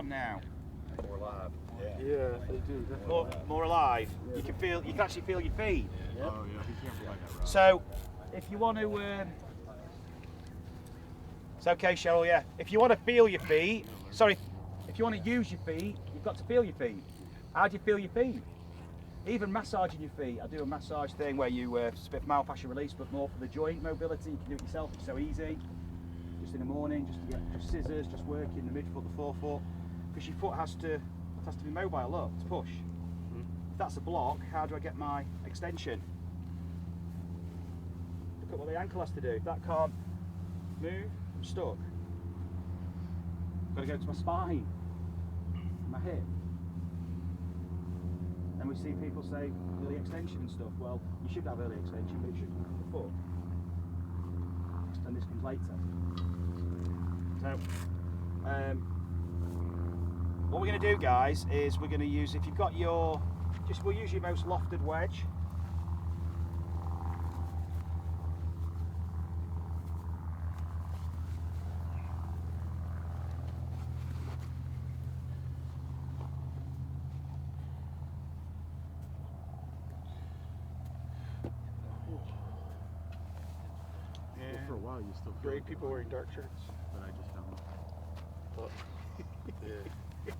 on now? More alive. Yeah, they do. More alive. Yeah. You can actually feel your feet. Yeah. Oh yeah, be careful like that, Rob. So, if you want to, it's okay, Cheryl. Yeah. If you want to feel your feet, sorry, if you want to use your feet, you've got to feel your feet. How do you feel your feet? Even massaging your feet. I do a massage thing where you it's a bit of myofascial release, but more for the joint mobility. You can do it yourself. It's so easy. Just in the morning, just to get just scissors, just working the midfoot, the forefoot, because your foot has to be mobile. Look, to push. If that's a block, how do I get my extension? Look at what the ankle has to do. If that can't move, I'm stuck. Got to go to my spine, my hip. And we see people say early extension and stuff. Well, you should have early extension, but it should come from the foot. And this comes later. So, what we're going to do, guys, is we're going to use, if you've got your, we'll use your most lofted wedge. For a while, you still feel Great like people wearing dark shirts. but I just found Oh. Yeah.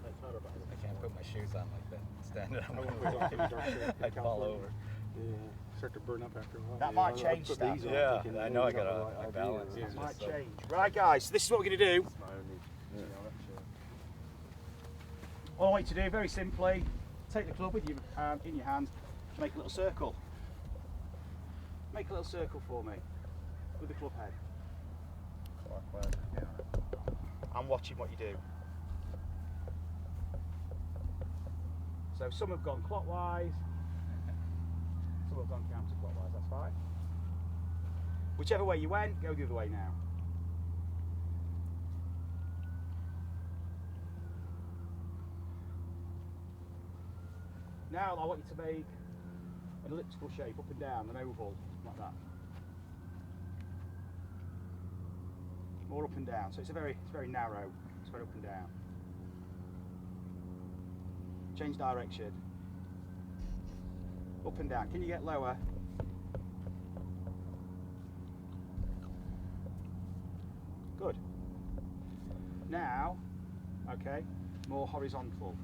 I thought about it. I can't put my shoes on like that. Stand it I wouldn't wear dark shirts. I'd fall over. Yeah, start to burn up after a while. That Yeah, might I change put stuff. these on Yeah, thinking I maybe know I you got gotta, the like, right balance. idea. That might so- change. Right, guys, this is what we're going to do. that's my only, you know, that's, All I want you to do, very simply, take the club with you in your hand, make a little circle. Make a little circle for me with the club head. clockwise, yeah. I'm watching what you do. So some have gone clockwise, some have gone counterclockwise, that's fine. Whichever way you went, go the other way now. Now I want you to make an elliptical shape, up and down, an oval, like that. More up and down, so it's very narrow, it's very up and down. Change direction. Up and down, can you get lower? Good. Now, okay, more horizontal.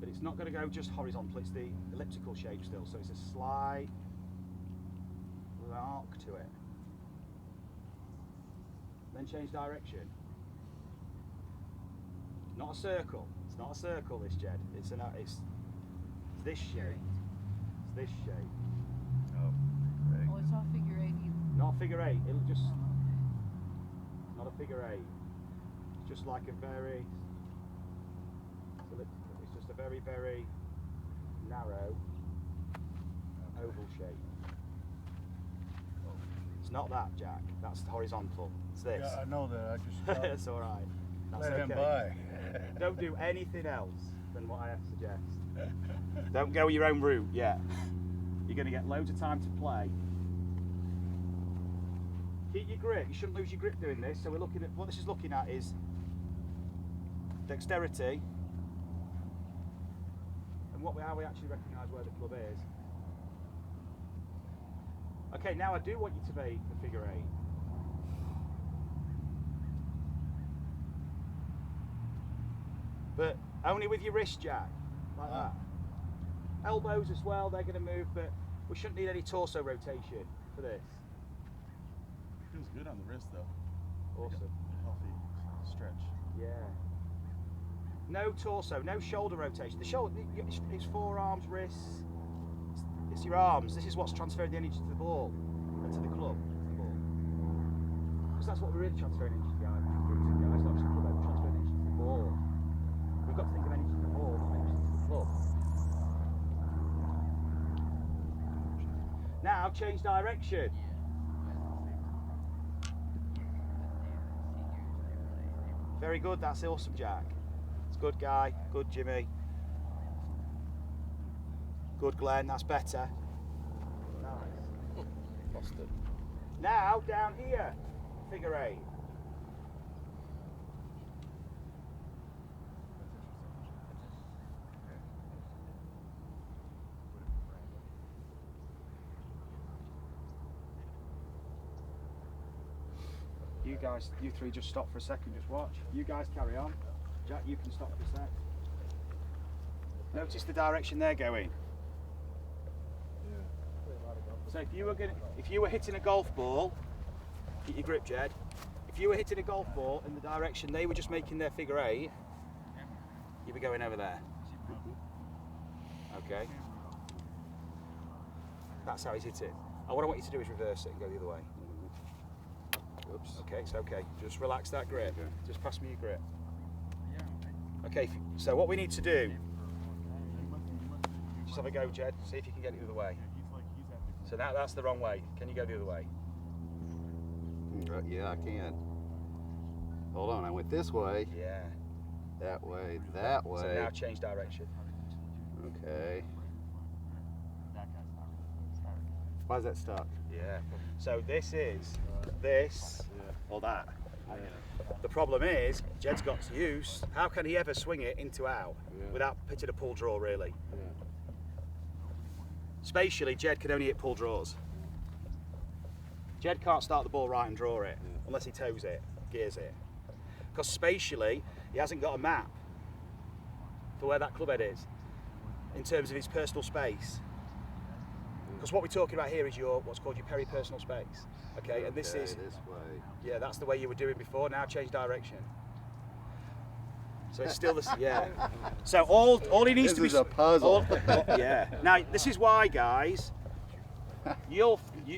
But it's not going to go just horizontal, it's the elliptical shape still, so it's a slight arc to it. Then change direction. Not a circle, it's not a circle this, Jed, it's this shape, it's this shape. Oh, right. Oh, it's not figure eight either. Not a figure eight, it'll just, not a figure eight, it's just like a very, it's just a very, very narrow oval shape. It's not that, Jack, that's horizontal, it's this. Yeah, I know that. I just It's alright, that's let him okay. by. Don't do anything else than what I have to suggest. Don't go your own route yet. You're going to get loads of time to play. Keep your grip, you shouldn't lose your grip doing this. So we're looking at, what this is looking at is dexterity and how we actually recognise where the club is. Okay, now I do want you to make the figure eight. But only with your wrist, Jack, like that. Elbows as well, they're going to move, but we shouldn't need any torso rotation for this. Feels good on the wrist though. Awesome. Healthy stretch. Yeah. No torso, no shoulder rotation. The shoulder, it's forearms, wrists, it's your arms. This is what's transferring the energy to the ball and to the club, to the ball. Because that's what we're really transferring energy to, guys. Not just the club, we're transferring energy to the ball. We've got to think of energy to the ball, not energy to the club. Now change direction. Very good, that's awesome, Jack. It's good, guy, good, Jimmy. Good, Glenn, that's better. Nice. Lost it. Now, down here, figure 8. You guys, you three just stop for a second, just watch. You guys carry on. Jack, you can stop for a sec. Notice the direction they're going. So if you were hitting a golf ball, get your grip, Jed. If you were hitting a golf ball in the direction they were just making their figure 8, you'd be going over there. Okay. That's how he's hit it. What I want you to do is reverse it and go the other way. Oops. Okay, it's okay. Just relax that grip. Just pass me your grip. Okay, so what we need to do, just have a go, Jed. See if you can get it the other way. So now that's the wrong way. Can you go the other way? Yeah, I can. Hold on, I went this way. Yeah. That way, that way. So now change direction. Okay. Why is that stuck? Yeah. So this is this or that. The problem is, Jed's got to use. How can he ever swing it into out without hitting a pull draw, really? Spatially, Jed can only hit pull draws. Jed can't start the ball right and draw it unless he toes it, gears it. Because spatially, he hasn't got a map for where that club head is in terms of his personal space. Because what we're talking about here is what's called your peripersonal space. Okay, and this is this way. Yeah, that's the way you were doing before. Now change direction. So it's still the yeah. So all he needs This to be is a puzzle. yeah. Now this is why, guys.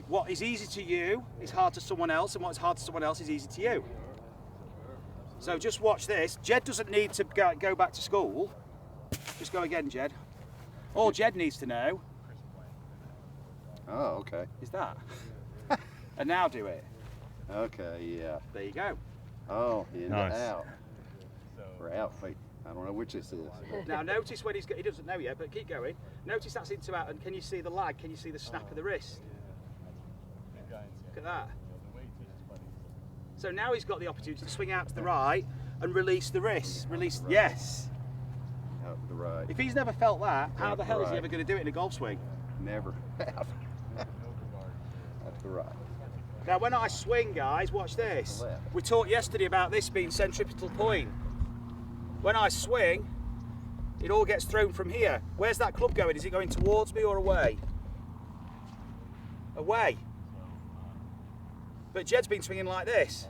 What is easy to you is hard to someone else, and what's hard to someone else is easy to you. So just watch this. Jed doesn't need to go back to school. Just go again, Jed. All Jed needs to know Oh, okay. is that. And now do it. Okay, yeah. There you go. Oh, in Nice. out. Or out. Wait, I don't know which this is. Now notice when he doesn't know yet, but keep going. Notice that's into out, and can you see the lag? Can you see the snap of the wrist? Look at that. So now he's got the opportunity to swing out to the right and release the wrist. Release, yes. Out to the right. If he's never felt that, how Out the to hell the is he right. ever going to do it in a golf swing? Never have. Out to the right. Now when I swing, guys, watch this. Left. We talked yesterday about this being centripetal point. When I swing, it all gets thrown from here. Where's that club going? Is it going towards me or away? Away. But Jed's been swinging like this.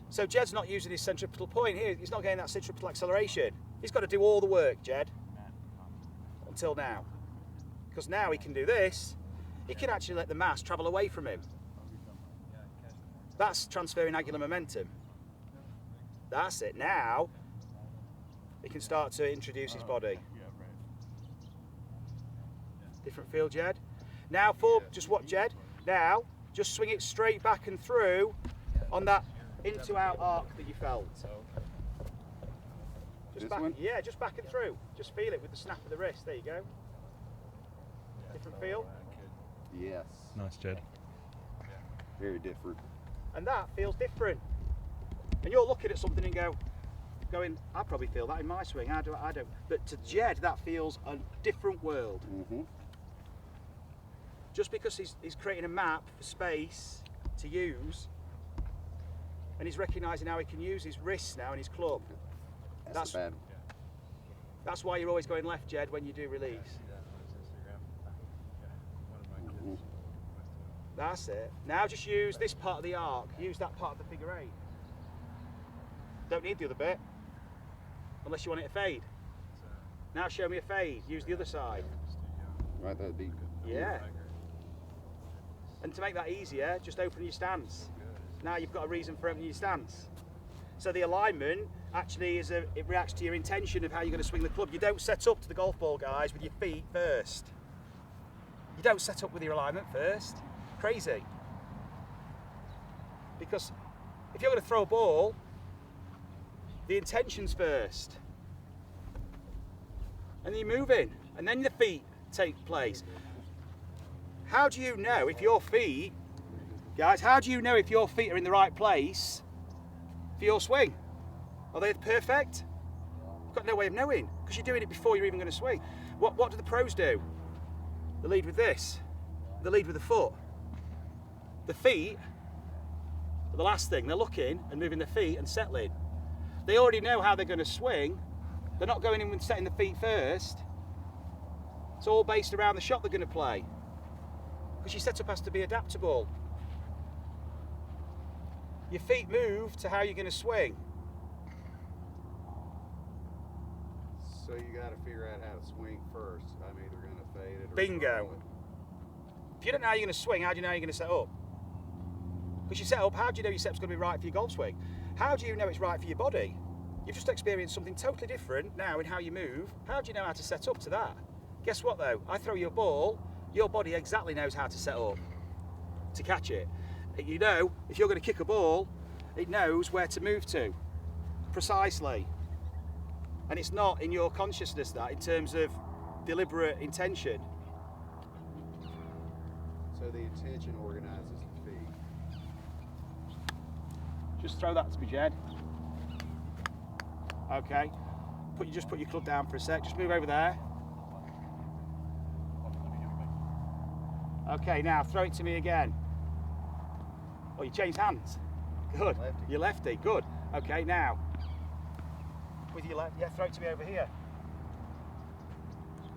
So Jed's not using his centripetal point here. He's not getting that centripetal acceleration. He's got to do all the work, Jed. Until now. Because now he can do this. He can actually let the mass travel away from him. That's transferring angular momentum. That's it. Now he can start to introduce his body. Different feel, Jed. Now just watch, Jed. Now just swing it straight back and through on that into out arc that you felt. Just This back, one? yeah, just back and through. Just feel it with the snap of the wrist. There you go. Different feel. Yes. Nice, Jed. Very different. And that feels different. And you're looking at something and going, I probably feel that in my swing. I don't. But to Jed, that feels a different world. Mm-hmm. Just because he's creating a map for space to use, and he's recognising how he can use his wrists now and his club. That's bad. That's why you're always going left, Jed, when you do release. Mhm. That's it. Now just use this part of the arc. Use that part of the figure 8. Don't need the other bit, unless you want it to fade. Now show me a fade. Use the other side. Right, that'd be. Yeah. And to make that easier, just open your stance. Now you've got a reason for opening your stance. So the alignment actually it reacts to your intention of how you're going to swing the club. You don't set up to the golf ball, guys, with your feet first. You don't set up with your alignment first. Crazy. Because if you're going to throw a ball, the intention's first. And then you're moving. And then the feet take place. How do you know if your feet, guys, how do you know if your feet are in the right place for your swing? Are they perfect? You've got no way of knowing because you're doing it before you're even going to swing. What do the pros do? They lead with this. They lead with the foot. The feet are the last thing. They're looking and moving their feet and settling. They already know how they're going to swing. They're not going in and setting the feet first. It's all based around the shot they're going to play. Because your setup has to be adaptable. Your feet move to how you're going to swing. So you got to figure out how to swing first. I'm either going to fade it or Bingo. throw it. If you don't know how you're going to swing, how do you know how you're going to set up? Because you set up, how do you know your setup's going to be right for your golf swing? How do you know it's right for your body? You've just experienced something totally different now in how you move. How do you know how to set up to that? Guess what though? I throw you a ball, your body exactly knows how to set up to catch it. You know, if you're going to kick a ball, it knows where to move to, precisely. And it's not in your consciousness that, in terms of deliberate intention. So the intention organizes the feet. Just throw that to me, Jed. Okay. Just put your club down for a sec. Just move over there. Okay, now throw it to me again. Oh, you changed hands. Good. Lefty. You're lefty. Good. Okay, now. With your left. Yeah, throw it to me over here.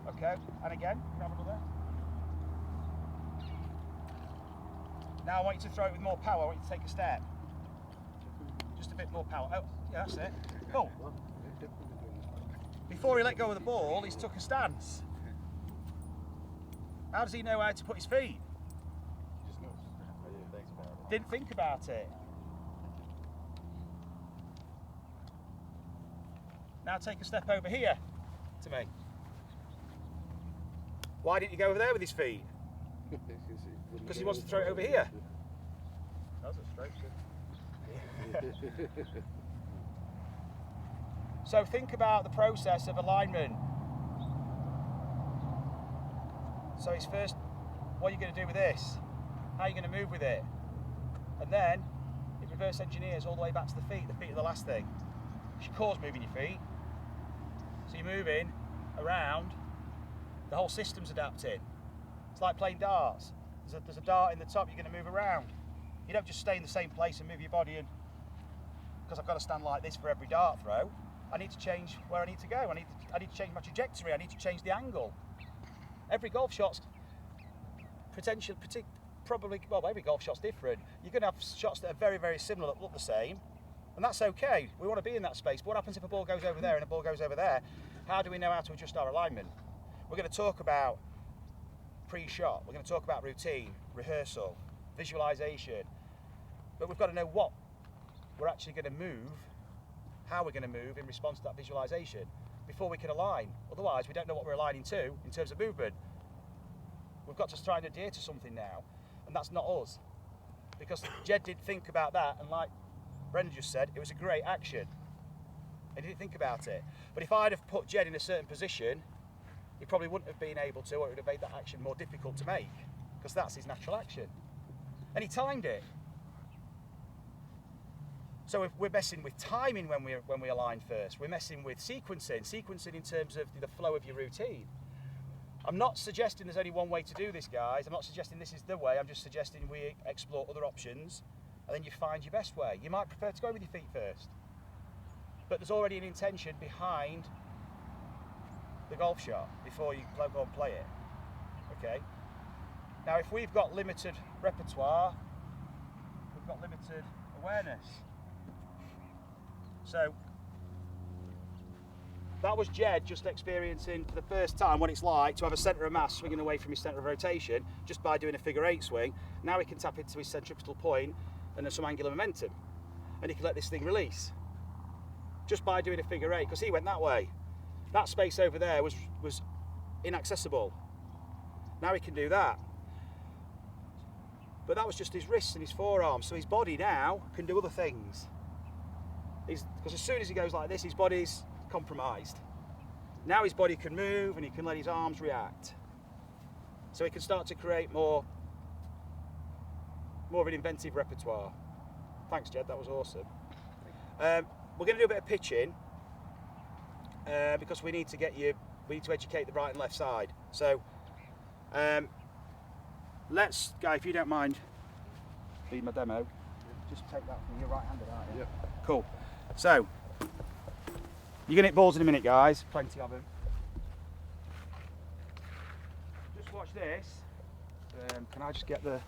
Okay, and again. Grab another. Now I want you to throw it with more power. I want you to take a step. Just a bit more power. Oh, yeah, that's it. Cool. Before he let go of the ball, he's took a stance. How does he know how to put his feet? Just knows. I didn't think about it. Didn't think about it. Now take a step over here to me. Why didn't you go over there with his feet? Because he wants to throw it over here. That was a strike, So think about the process of alignment. So it's first, what are you going to do with this? How are you going to move with it? And then it reverse engineers all the way back to the feet. The feet are the last thing. Your core's moving your feet. So you're moving around, the whole system's adapting. It's like playing darts. There's a dart in the top, you're going to move around. You don't just stay in the same place and move your body in, because I've got to stand like this for every dart throw. I need to change where I need to go. I need to change my trajectory. I need to change the angle. Every golf shot's probably, well, every golf shot's different. You're going to have shots that are very, very similar that look the same. And that's okay. We want to be in that space. But what happens if a ball goes over there and a ball goes over there? How do we know how to adjust our alignment? We're going to talk about pre-shot. We're going to talk about routine, rehearsal, visualization. But we've got to know what we're actually going to move, how we're going to move in response to that visualization before we can align. Otherwise, we don't know what we're aligning to in terms of movement. We've got to try and adhere to something now, and that's not us. Because Jed did think about that, and like Brendan just said, it was a great action. He didn't think about it. But if I'd have put Jed in a certain position, he probably wouldn't have been able to, or it would have made that action more difficult to make, because that's his natural action. And he timed it. So if we're messing with timing when we align first. We're messing with sequencing in terms of the flow of your routine. I'm not suggesting there's only one way to do this, guys. I'm not suggesting this is the way. I'm just suggesting we explore other options, and then you find your best way. You might prefer to go with your feet first, but there's already an intention behind the golf shot before you go and play it. Okay. Now, if we've got limited repertoire, we've got limited awareness. So that was Jed just experiencing for the first time what it's like to have a centre of mass swinging away from his centre of rotation just by doing a figure eight swing. Now he can tap into his centripetal point and there's some angular momentum, and he can let this thing release just by doing a figure eight, because he went that way. That space over there was inaccessible. Now he can do that. But that was just his wrists and his forearms, so his body now can do other things. Because as soon as he goes like this, his body's compromised. Now his body can move and he can let his arms react. so he can start to create more of an inventive repertoire. Thanks, Jed, that was awesome. We're going to do a bit of pitching because we need to educate the right and left side. So let's, Guy, if you don't mind lead my demo, just take that from your right-handed, aren't you? Yep. Cool. So you're going to hit balls in a minute, guys. Plenty of them. Just watch this. Can I just get the...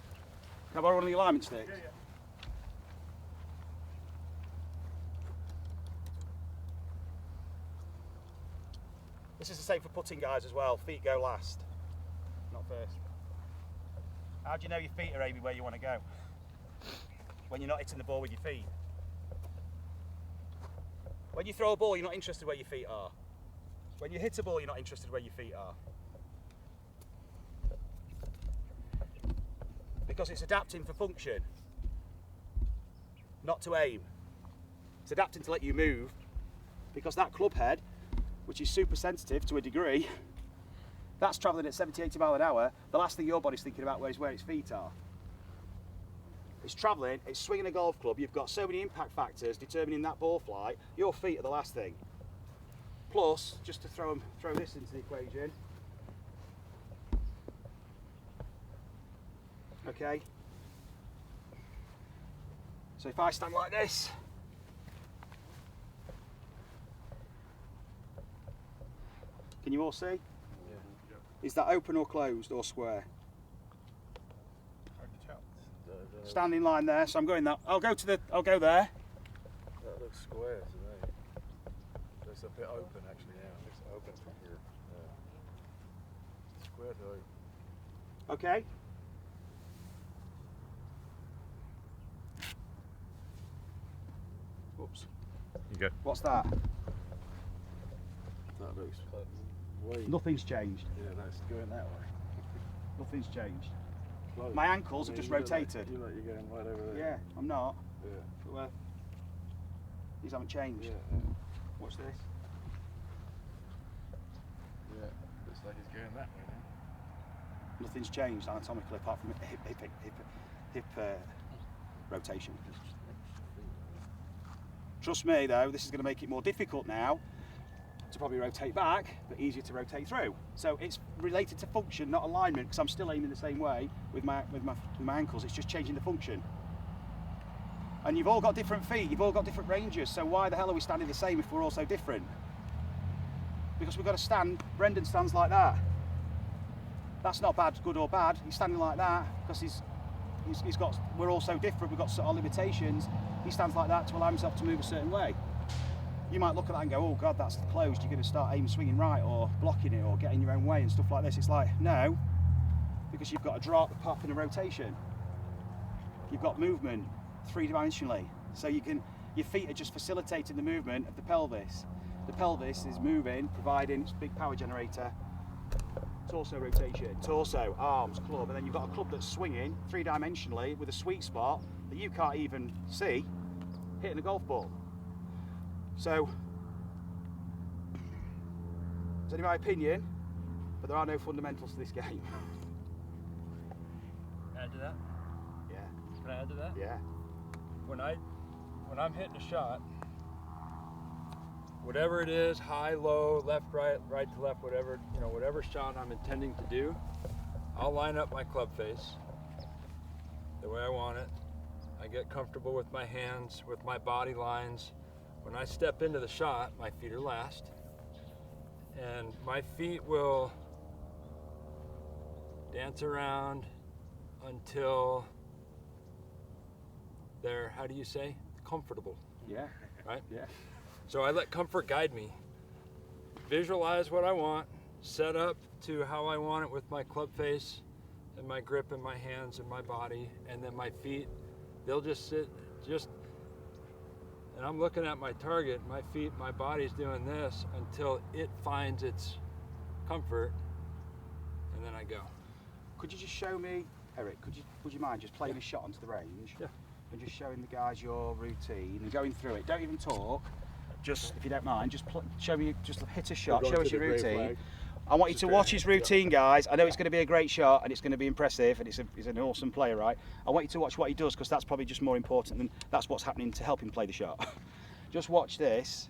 Can I borrow one of the alignment sticks? Yeah, yeah. This is the same for putting, guys, as well. Feet go last, not first. How do you know your feet are aiming where you want to go? When you're not hitting the ball with your feet. When you throw a ball, you're not interested where your feet are. When you hit a ball, you're not interested where your feet are. Because it's adapting for function, not to aim. It's adapting to let you move, because that club head, which is super sensitive to a degree, that's travelling at 70, 80 miles an hour. The last thing your body's thinking about is where its feet are. It's travelling, it's swinging a golf club. You've got so many impact factors determining that ball flight. Your feet are the last thing. Plus, just to throw this into the equation. Okay. So if I stand like this, can you all see? Yeah. Is that open or closed or square? Hard to tell. Stand in line there. So I'm going that. I'll go there. That looks square to me. That's a bit open actually now. It looks open from here. Yeah. Square to open. Okay. Whoops. You go. What's that? That looks way. Nothing's changed. Yeah, that's going that way. Nothing's changed. Close. My ankles have I mean, just you look rotated. Like, you look like you're going right over there. Yeah, I'm not. Yeah. But, these haven't changed. Yeah. Watch this. Yeah. Looks like it's going that way now. Nothing's changed anatomically apart from hip rotation. Trust me though, this is going to make it more difficult now to probably rotate back, but easier to rotate through. So it's related to function, not alignment, because I'm still aiming the same way with my ankles. It's just changing the function. And you've all got different feet, you've all got different ranges, so why the hell are we standing the same if we're all so different? Because we've got to stand, Brendan stands like that. That's not bad, good or bad. He's standing like that because he's got, we're all so different, we've got sort of limitations. He stands like that to allow himself to move a certain way. You might look at that and go, oh God, that's closed. You're going to start aiming, swinging right or blocking it or getting your own way and stuff like this. It's like, no, because you've got a drop, a pop and a rotation. You've got movement three-dimensionally. So your feet are just facilitating the movement of the pelvis. The pelvis is moving, providing its big power generator. Torso rotation, torso, arms, club, and then you've got a club that's swinging three-dimensionally with a sweet spot that you can't even see, hitting a golf ball. So, it's only my opinion, but there are no fundamentals to this game. Add to that? Yeah, Can I add to that? yeah. When I'm hitting a shot, whatever it is, high, low, left, right, right to left, whatever, whatever shot I'm intending to do, I'll line up my club face the way I want it. I get comfortable with my hands, with my body lines. When I step into the shot, my feet are last, and my feet will dance around until they're, how do you say, comfortable, Yeah, right? yeah. So I let comfort guide me. Visualize what I want, set up to how I want it with my club face and my grip in my hands and my body, and then my feet, they'll just sit, and I'm looking at my target, my feet, my body's doing this until it finds its comfort, and then I go. Could you just show me, Eric, would you mind just playing a shot onto the range? Yeah. And just showing the guys your routine and going through it. Don't even talk. Just, if you don't mind, just show me, just hit a shot, We're show going us to your the grey routine. flag. I want you to watch his routine, guys. I know it's going to be a great shot and it's going to be impressive, and he's an awesome player, right? I want you to watch what he does, because that's probably just more important than that's what's happening to help him play the shot. Just watch this.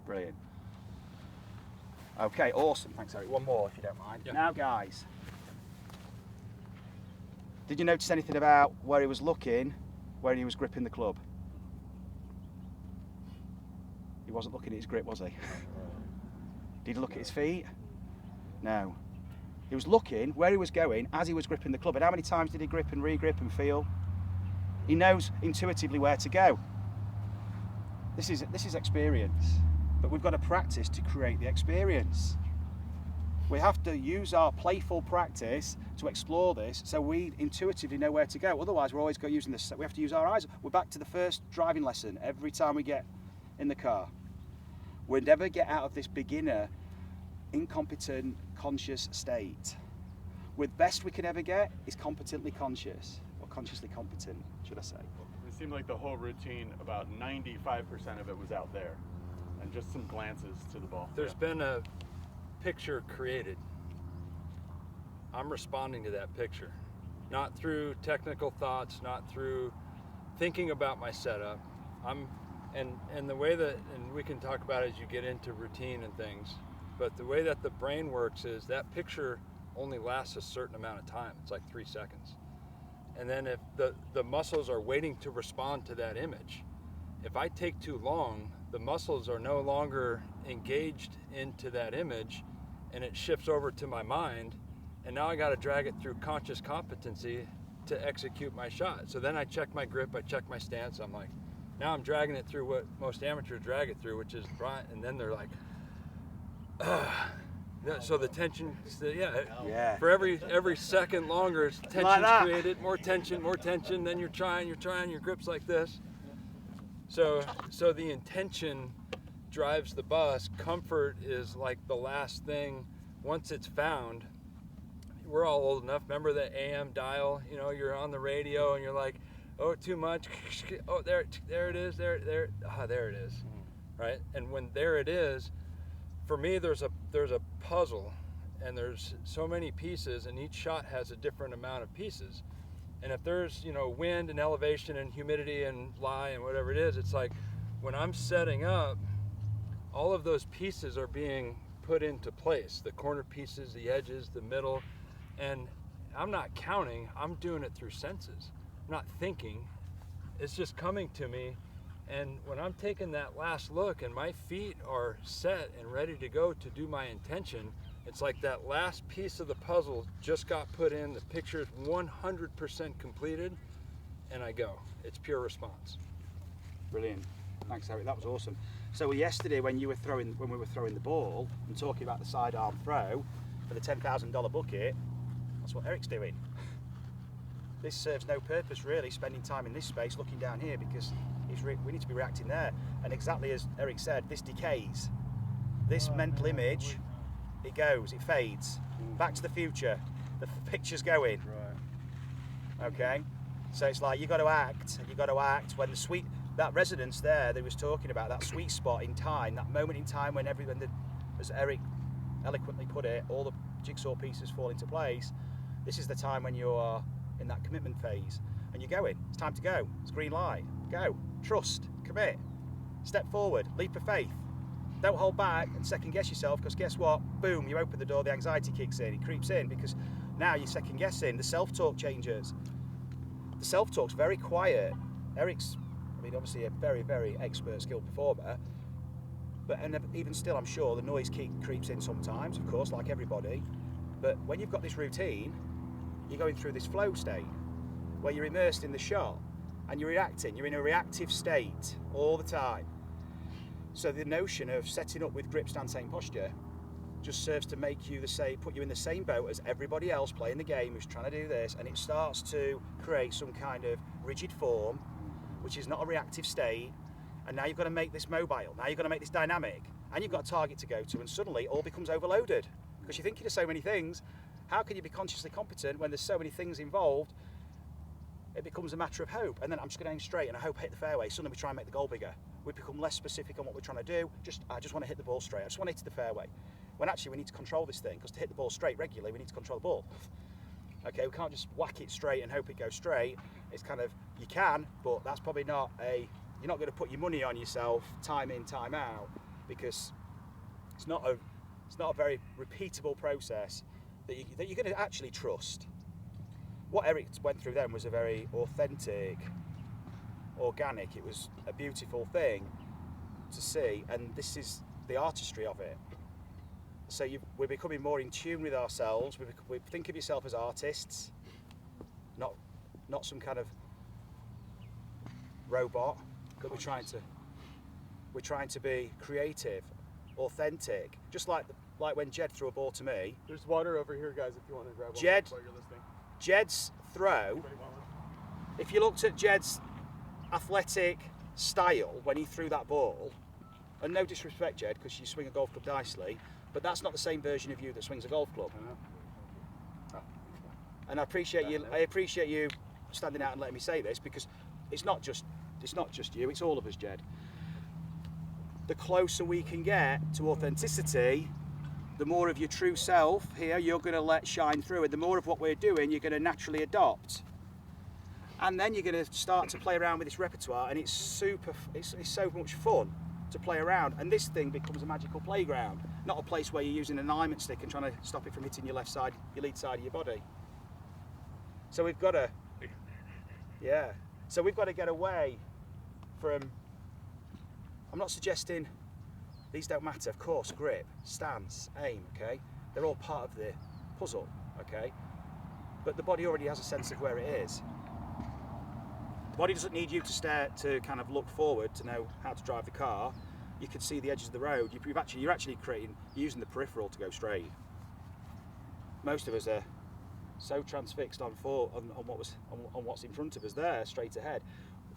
Brilliant. Okay, awesome. Thanks, Eric. One more, if you don't mind. Yeah. Now, guys, did you notice anything about where he was looking, where he was gripping the club? He wasn't looking at his grip, was he? Did he look at his feet? No. He was looking where he was going as he was gripping the club. And how many times did he grip and re-grip and feel? He knows intuitively where to go. This is experience. But we've got to practice to create the experience. We have to use our playful practice to explore this, so we intuitively know where to go. Otherwise, we're always using this. We have to use our eyes. We're back to the first driving lesson every time we get in the car. We'll never get out of this beginner, incompetent, conscious state. With best we can ever get is competently conscious, or consciously competent, should I say. It seemed like the whole routine, about 95% of it was out there, and just some glances to the ball. There's been a picture created. I'm responding to that picture, not through technical thoughts, not through thinking about my setup. And the way that, and we can talk about it as you get into routine and things, but the way that the brain works is that picture only lasts a certain amount of time. It's like 3 seconds. And then if the muscles are waiting to respond to that image, if I take too long, the muscles are no longer engaged into that image, and it shifts over to my mind, and now I got to drag it through conscious competency to execute my shot. So then I check my grip, I check my stance, I'm like, now I'm dragging it through what most amateurs drag it through, which is right, and then they're like, so the tension, Yeah. for every second longer, tension's that. created, more tension, then you're trying, your grip's like this. So the intention drives the bus. Comfort is like the last thing. Once it's found, we're all old enough. Remember the AM dial? You know, you're on the radio and you're like, oh, too much. Oh, there it is. There it is. Right? And when there it is, for me, there's a puzzle, and there's so many pieces, and each shot has a different amount of pieces. And if there's, wind and elevation and humidity and lie and whatever it is, it's like when I'm setting up, all of those pieces are being put into place. The corner pieces, the edges, the middle, and I'm not counting, I'm doing it through senses. I'm not thinking, it's just coming to me. And when I'm taking that last look and my feet are set and ready to go to do my intention, it's like that last piece of the puzzle just got put in, the picture is 100% completed, and I go. It's pure response. Brilliant. Thanks, Eric. That was awesome. So yesterday, when we were throwing the ball and talking about the sidearm throw for the $10,000 bucket, that's what Eric's doing. This serves no purpose really, spending time in this space looking down here, because we need to be reacting there. And exactly as Eric said, this decays. This mental image, it goes, it fades. Back to the future, the picture's going. Right. Okay? So it's like you got to act when that resonance there that he was talking about, that sweet spot in time, that moment in time when as Eric eloquently put it, all the jigsaw pieces fall into place. This is the time when you're in that commitment phase and you're going. It's time to go. It's green light. Go. Trust. Commit. Step forward. Leap of faith. Don't hold back and second guess yourself, because guess what? Boom, you open the door, the anxiety kicks in, it creeps in, because now you're second guessing. The self-talk changes. The self-talk's very quiet. Eric's, obviously a very, very expert, skilled performer, and even still, I'm sure the noise creeps in sometimes, of course, like everybody. But when you've got this routine, you're going through this flow state where you're immersed in the shot and you're reacting. You're in a reactive state all the time. So the notion of setting up with grip, stance, aim, posture just serves to make you put you in the same boat as everybody else playing the game who's trying to do this, and it starts to create some kind of rigid form, which is not a reactive state. And now you've got to make this mobile. Now you've got to make this dynamic, and you've got a target to go to, and suddenly it all becomes overloaded. because you're thinking of so many things. How can you be consciously competent when there's so many things involved? It becomes a matter of hope. And then I'm just going to aim straight and I hope I hit the fairway. Suddenly we try and make the goal bigger. We become less specific on what we're trying to do. I just want to hit the ball straight. I just want to hit the fairway. When actually we need to control this thing, because to hit the ball straight regularly, we need to control the ball. Okay, we can't just whack it straight and hope it goes straight. It's kind of, you can, but that's probably not you're not going to put your money on yourself time in, time out, because it's not a very repeatable process that you're going to actually trust. What Eric went through then was a very authentic, organic, it was a beautiful thing to see, and this is the artistry of it. So we're becoming more in tune with ourselves. We think of yourself as artists, not some kind of robot. But we're trying to be creative, authentic. Just like when Jed threw a ball to me. There's water over here, guys, if you want to grab one Jed, while you're listening. Jed's throw. Anybody want one? If you looked at Jed's athletic style when he threw that ball, and no disrespect, Jed, because you swing a golf club nicely, but that's not the same version of you that swings a golf club. And I appreciate you standing out and letting me say this, because it's not just you, it's all of us, Jed. The closer we can get to authenticity, the more of your true self here you're going to let shine through, and the more of what we're doing you're going to naturally adopt. And then you're going to start to play around with this repertoire, and it's so much fun to play around, and this thing becomes a magical playground, not a place where you're using an alignment stick and trying to stop it from hitting your left side, your lead side of your body. So we've got to, so we've got to get away from, I'm not suggesting these don't matter, of course, grip, stance, aim, okay? They're all part of the puzzle, okay? But the body already has a sense of where it is. The body doesn't need you to kind of look forward to know how to drive the car. You can see the edges of the road. You're actually using the peripheral to go straight. Most of us are so transfixed on what's in front of us there, straight ahead.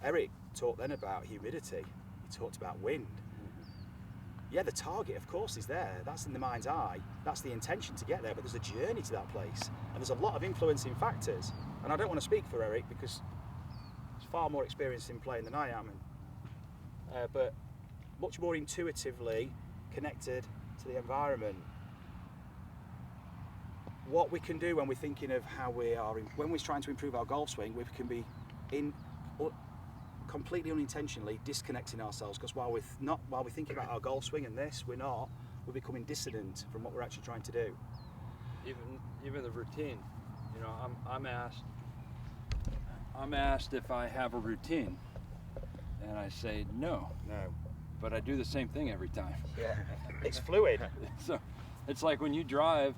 Eric talked then about humidity. He talked about wind. Yeah, the target, of course, is there. That's in the mind's eye. That's the intention to get there, but there's a journey to that place. And there's a lot of influencing factors. And I don't want to speak for Eric because he's far more experienced in playing than I am. But much more intuitively connected to the environment. What we can do when we're thinking of how we are, when we're trying to improve our golf swing, we can be completely unintentionally disconnecting ourselves, because while we're thinking about our golf swing and this, we're becoming dissonant from what we're actually trying to do. Even the routine, you know, I'm asked if I have a routine, and I say no. But I do the same thing every time. Yeah, it's fluid. So it's like when you drive,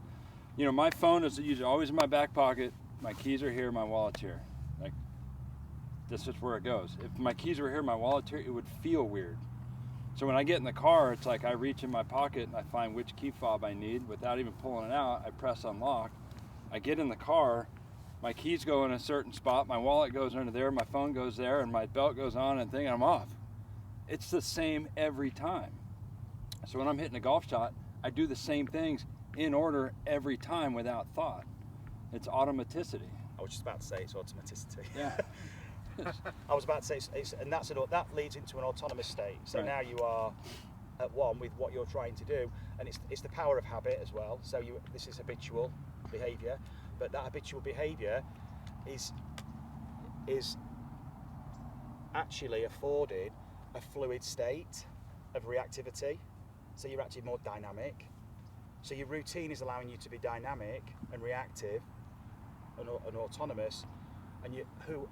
you know, my phone is usually always in my back pocket. My keys are here, my wallet's here. Like, this is where it goes. If my keys were here, my wallet's here, it would feel weird. So when I get in the car, it's like I reach in my pocket and I find which key fob I need. Without even pulling it out, I press unlock. I get in the car, my keys go in a certain spot, my wallet goes under there, my phone goes there, and my belt goes on and I'm off. It's the same every time. So when I'm hitting a golf shot, I do the same things in order every time without thought. It's automaticity. I was just about to say it's automaticity. Yeah. I was about to say, that leads into an autonomous state. So Right. now you are at one with what you're trying to do, and it's the power of habit as well. So this is habitual behaviour, but that habitual behaviour is actually afforded a fluid state of reactivity. So you're actually more dynamic. So your routine is allowing you to be dynamic and reactive and autonomous. And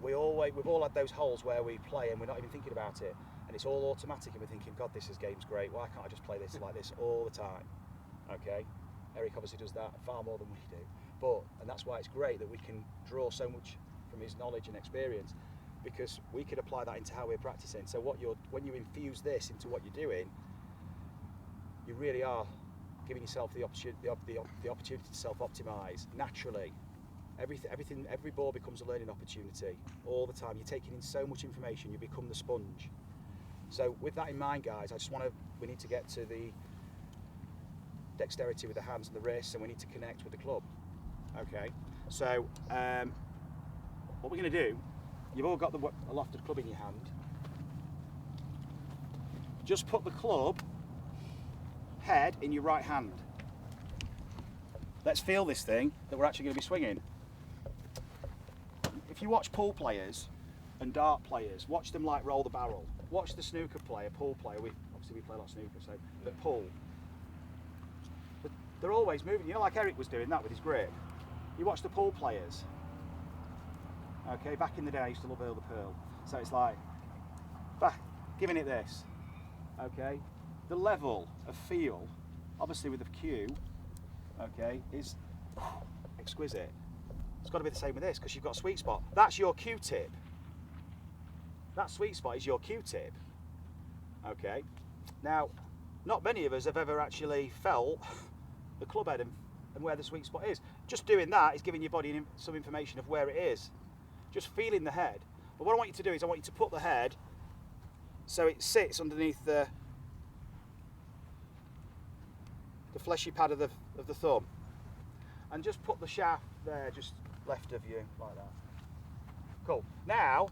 we've all had those holes where we play and we're not even thinking about it, and it's all automatic, and we're thinking, God, this game's great. Why can't I just play this like this all the time? Okay, Eric obviously does that far more than we do, and that's why it's great that we can draw so much from his knowledge and experience, because we could apply that into how we're practicing. So when you infuse this into what you're doing, you really are giving yourself the opportunity to self-optimize naturally. Every ball becomes a learning opportunity all the time. You're taking in so much information, you become the sponge. So with that in mind, guys, we need to get to dexterity with the hands and the wrists, and we need to connect with the club. Okay, so what we're going to do, you've all got a lofted club in your hand. Just put the club head in your right hand. Let's feel this thing that we're actually going to be swinging. If you watch pool players and dart players, watch them like roll the barrel. Watch the snooker player, pool player. Obviously we play a lot of snooker, so the pool. But they're always moving. You know, like Eric was doing that with his grip. You watch the pool players. Okay, back in the day I used to love Earl the Pearl. So it's like, giving it this. Okay, the level of feel, obviously with the cue, okay, is exquisite. It's got to be the same with this because you've got a sweet spot. That's your Q-tip. That sweet spot is your Q-tip. Okay. Now, not many of us have ever actually felt the club head and where the sweet spot is. Just doing that is giving your body some information of where it is. Just feeling the head. But what I want you to do is I want you to put the head so it sits underneath the fleshy pad of the thumb, and just put the shaft there, just left of you, like that. Cool. Now,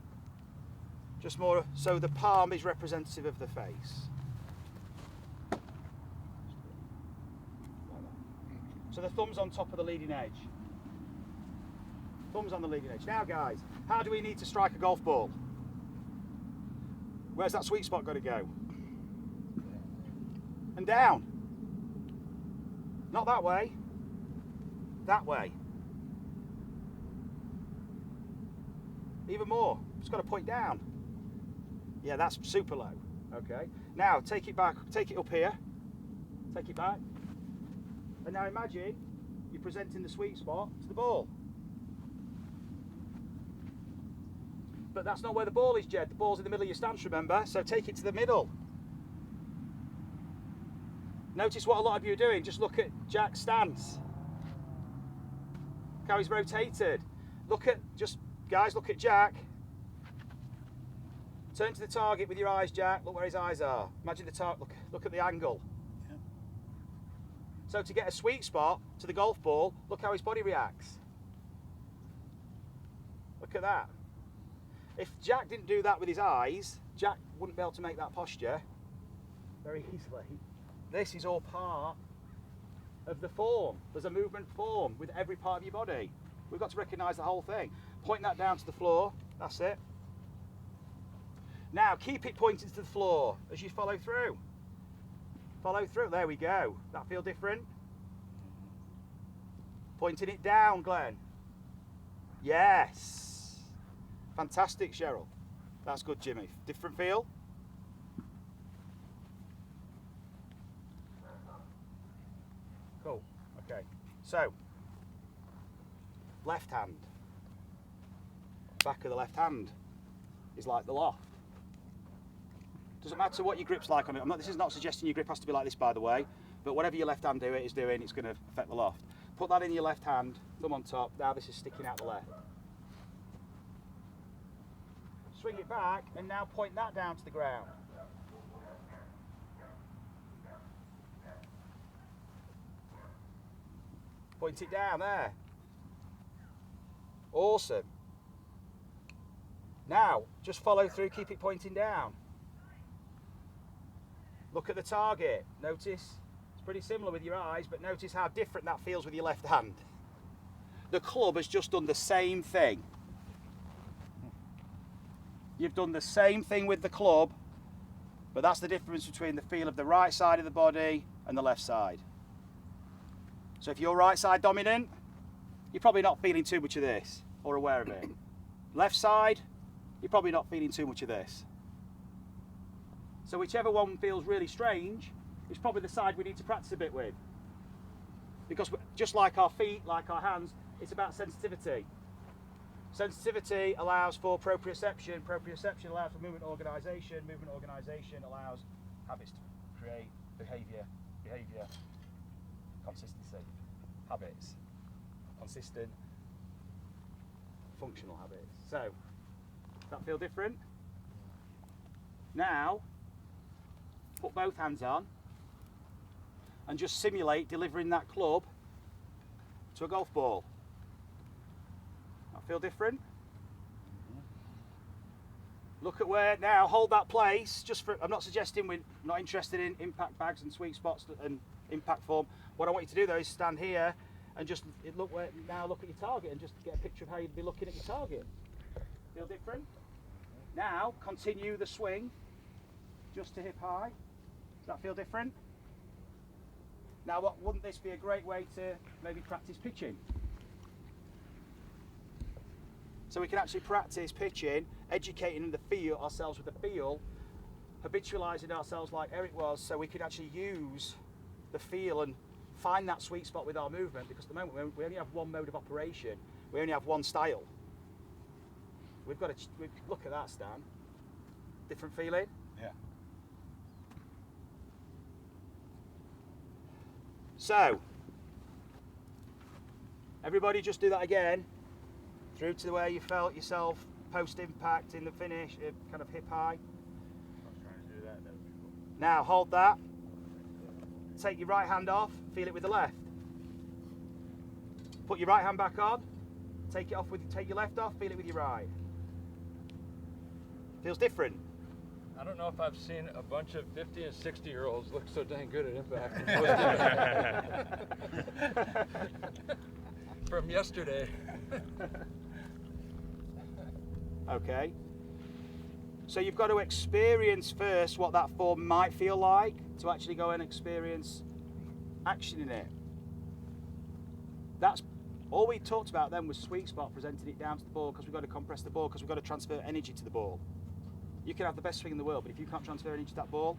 just more so the palm is representative of the face. Like that. So the thumb's on top of the leading edge. Thumb's on the leading edge. Now, guys, how do we need to strike a golf ball? Where's that sweet spot got to go? And down. Not that way. That way. Even more. It's got to point down. Yeah, that's super low. Okay. Now take it back. Take it up here. Take it back. And now imagine you're presenting the sweet spot to the ball. But that's not where the ball is, Jed. The ball's in the middle of your stance, remember? So take it to the middle. Notice what a lot of you are doing. Just look at Jack's stance. Look how he's rotated. Guys, look at Jack. Turn to the target with your eyes, Jack. Look where his eyes are. Imagine the target. Look at the angle. Yeah. So to get a sweet spot to the golf ball, look how his body reacts. Look at that. If Jack didn't do that with his eyes, Jack wouldn't be able to make that posture very easily. This is all part of the form. There's a movement form with every part of your body. We've got to recognise the whole thing. Point that down to the floor. That's it. Now keep it pointing to the floor as you follow through. Follow through. There we go. That feel different? Pointing it down, Glenn. Yes. Fantastic, Cheryl. That's good, Jimmy. Different feel? Cool. Okay. So, left hand. Back of the left hand is like the loft. Doesn't matter what your grip's like on it. This is not suggesting your grip has to be like this, by the way, but whatever your left hand is doing, it's going to affect the loft. Put that in your left hand, thumb on top. Now this is sticking out the left. Swing it back and now point that down to the ground. Point it down there. Awesome. Now, just follow through, keep it pointing down. Look at the target. Notice, it's pretty similar with your eyes, but notice how different that feels with your left hand. The club has just done the same thing. You've done the same thing with the club, but that's the difference between the feel of the right side of the body and the left side. So if you're right side dominant, you're probably not feeling too much of this or aware of it. Left side, you're probably not feeling too much of this. So whichever one feels really strange is probably the side we need to practice a bit with. Because just like our feet, like our hands, it's about sensitivity. Sensitivity allows for proprioception. Proprioception allows for movement organisation. Movement organisation allows habits to create behaviour. Behaviour, consistency. Habits, consistent, functional habits. So, does that feel different? Now, put both hands on. and just simulate delivering that club to a golf ball. That feel different? Look at where, now hold that place, just for, I'm not suggesting we're not interested in impact bags and sweet spots and impact form. What I want you to do though is stand here and just look at your target and just get a picture of how you'd be looking at your target. Feel different? Now continue the swing just to hip high. Does that feel different? Now wouldn't this be a great way to maybe practice pitching? So we can actually practice pitching, educating ourselves with the feel, habitualising ourselves like Eric was, so we could actually use the feel and find that sweet spot with our movement, because at the moment we only have one mode of operation, we only have one style. We've got to look at that, Stan. Different feeling? Yeah. So, everybody just do that again, through to where you felt yourself post-impact in the finish, kind of hip high. I was trying to do that. That would be cool. Now hold that, take your right hand off, feel it with the left. Put your right hand back on, take your left off, feel it with your right. Feels different. I don't know if I've seen a bunch of 50 and 60-year-olds look so dang good at impact from yesterday. Okay. So you've got to experience first what that form might feel like to actually go and experience action in it. That's all we talked about then was sweet spot, presenting it down to the ball, because we've got to compress the ball, because we've got to transfer energy to the ball. You can have the best swing in the world, but if you can't transfer energy to that ball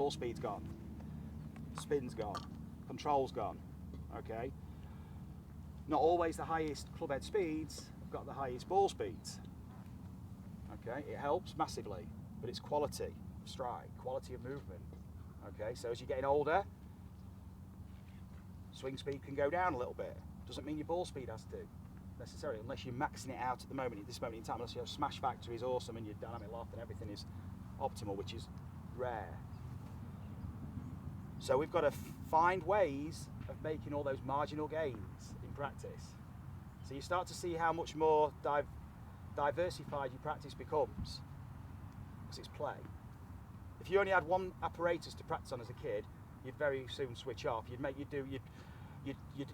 speed's gone, spin's gone, control's gone. Okay. Not always the highest club head speeds have got the highest ball speeds. Okay, it helps massively, but it's quality of strike, quality of movement. Okay, so as you're getting older, swing speed can go down a little bit. Doesn't mean your ball speed has to, necessarily, unless you're maxing it out at the moment, at this moment in time, unless your smash factor is awesome and your dynamic loft and everything is optimal, which is rare. So we've got to find ways of making all those marginal gains in practice. So you start to see how much more diversified your practice becomes, because it's play. If you only had one apparatus to practice on as a kid, you'd very soon switch off. You'd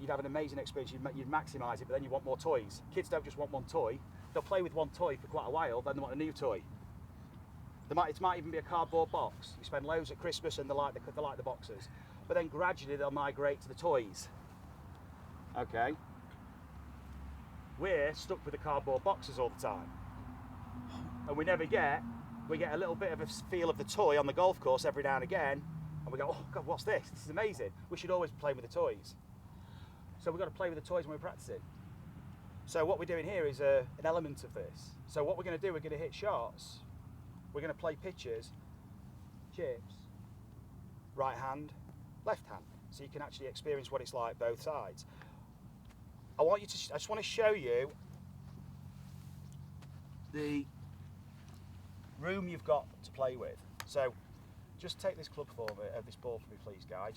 have an amazing experience. You'd maximise it, but then you want more toys. Kids don't just want one toy; they'll play with one toy for quite a while, then they want a new toy. It might even be a cardboard box. You spend loads at Christmas and they like the boxes, but then gradually they'll migrate to the toys. Okay. We're stuck with the cardboard boxes all the time, and we get a little bit of a feel of the toy on the golf course every now and again, and we go, oh God, what's this? This is amazing. We should always play with the toys. So we've got to play with the toys when we're practicing. So what we're doing here is an element of this. So what we're going to do, we're going to hit shots, we're going to play pitches, chips, right hand, left hand, so you can actually experience what it's like both sides. I just want to show you the room you've got to play with. So just take this club for me, this ball for me, please, guy.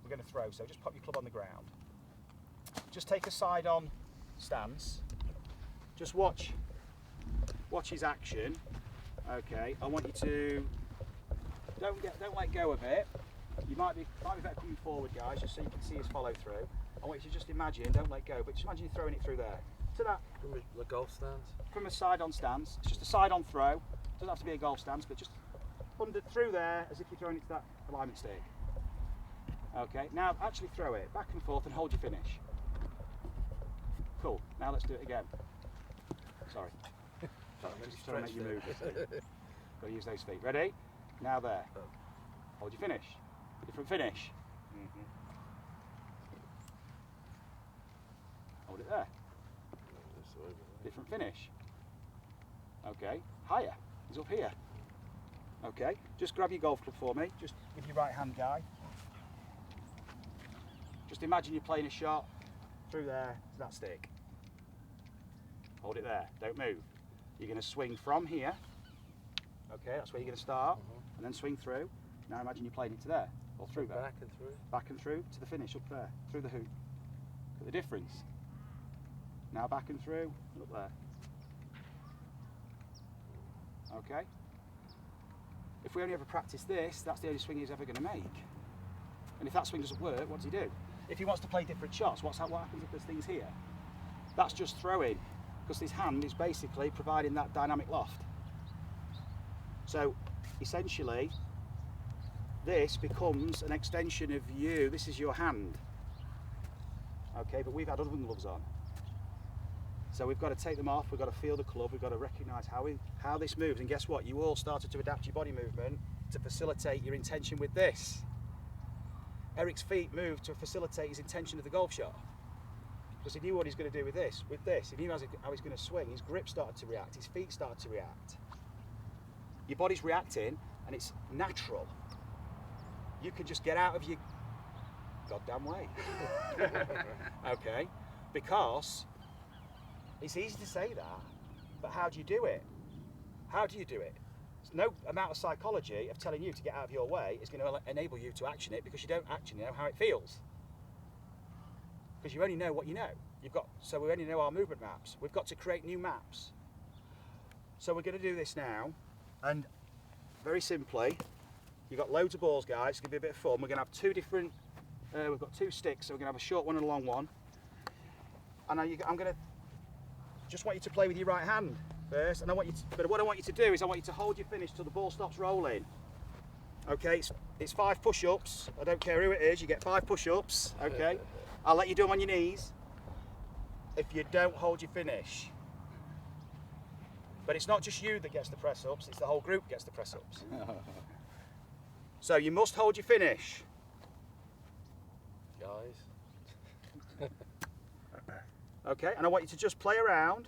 We're going to throw, so just pop your club on the ground. Just take a side-on stance. Just watch his action. Okay, I want you to don't let go of it. You might be better coming forward, guys, just so you can see his follow through. I want you to just imagine, don't let go, but just imagine you're throwing it through there. To that. From the golf stance? From a side-on stance. It's just a side-on throw. Doesn't have to be a golf stance, but just through there as if you're throwing it to that alignment stick. Okay, now actually throw it back and forth and hold your finish. Cool, now let's do it again. Sorry. Just trying to make you move. Got to use those feet. Ready? Now there. Hold your finish. Different finish. Hold it there. Different finish. Okay, higher. He's up here. Okay, just grab your golf club for me, just with your right hand, guy. Just imagine you're playing a shot through there to that stick. Hold it there, don't move. You're going to swing from here. Okay, that's where you're going to start, and then swing through. Now imagine you're playing it to there. or through there. Back and through. Back and through to the finish up there, through the hoop. Look at the difference. Now back and through, and up there. Okay? If we only ever practice this, that's the only swing he's ever going to make. And if that swing doesn't work, what does he do? If he wants to play different shots, what happens if there's things here? That's just throwing, because his hand is basically providing that dynamic loft. So essentially, this becomes an extension of you. This is your hand. Okay, but we've had other gloves on. So we've got to take them off, we've got to feel the club, we've got to recognise how this moves. And guess what? You all started to adapt your body movement to facilitate your intention with this. Eric's feet moved to facilitate his intention of the golf shot. Because he knew what he's going to do with this. He knew how he's going to swing. His grip started to react, his feet started to react. Your body's reacting and it's natural. You can just get out of your goddamn way. Okay? Because it's easy to say that, but how do you do it? How do you do it? There's no amount of psychology of telling you to get out of your way is going to enable you to action it, because you don't actually know how it feels. Because you only know what you know. So we only know our movement maps. We've got to create new maps. So we're going to do this now, and very simply, you've got loads of balls, guys. It's going to be a bit of fun. We're going to have two different. We've got two sticks, so we're going to have a short one and a long one. And I'm going to just want you to play with your right hand first, and but what I want you to do is I want you to hold your finish till the ball stops rolling. Okay, it's 5 push-ups. I don't care who it is. You get 5 push-ups. Okay, I'll let you do them on your knees. If you don't hold your finish, but it's not just you that gets the press-ups. It's the whole group gets the press-ups. So you must hold your finish. Guys. Okay, and I want you to just play around.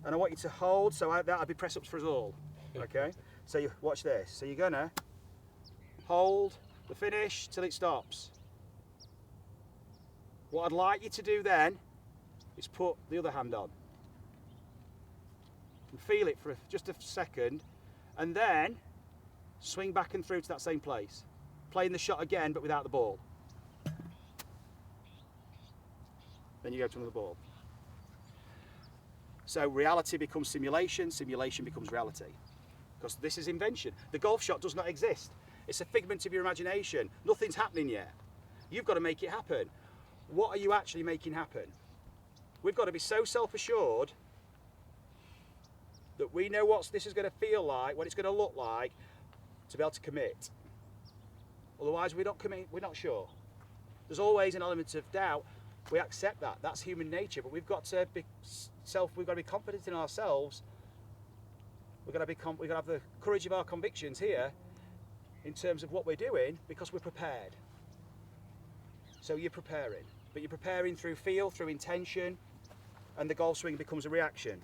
And I want you to hold, so that'll be press-ups for us all. Okay, so you watch this. So you're gonna hold the finish till it stops. What I'd like you to do then is put the other hand on. And feel it for just a second, and then swing back and through to that same place. Playing the shot again, but without the ball. Then you go to another ball. So reality becomes simulation, simulation becomes reality. Because this is invention. The golf shot does not exist. It's a figment of your imagination. Nothing's happening yet. You've got to make it happen. What are you actually making happen? We've got to be so self-assured that we know what this is going to feel like, what it's going to look like, to be able to commit. Otherwise, we're not sure. There's always an element of doubt. We accept that. That's human nature, but we've got to be confident in ourselves. We've got to have the courage of our convictions here in terms of what we're doing, because we're prepared. So you're preparing, but you're preparing through feel, through intention, and the golf swing becomes a reaction.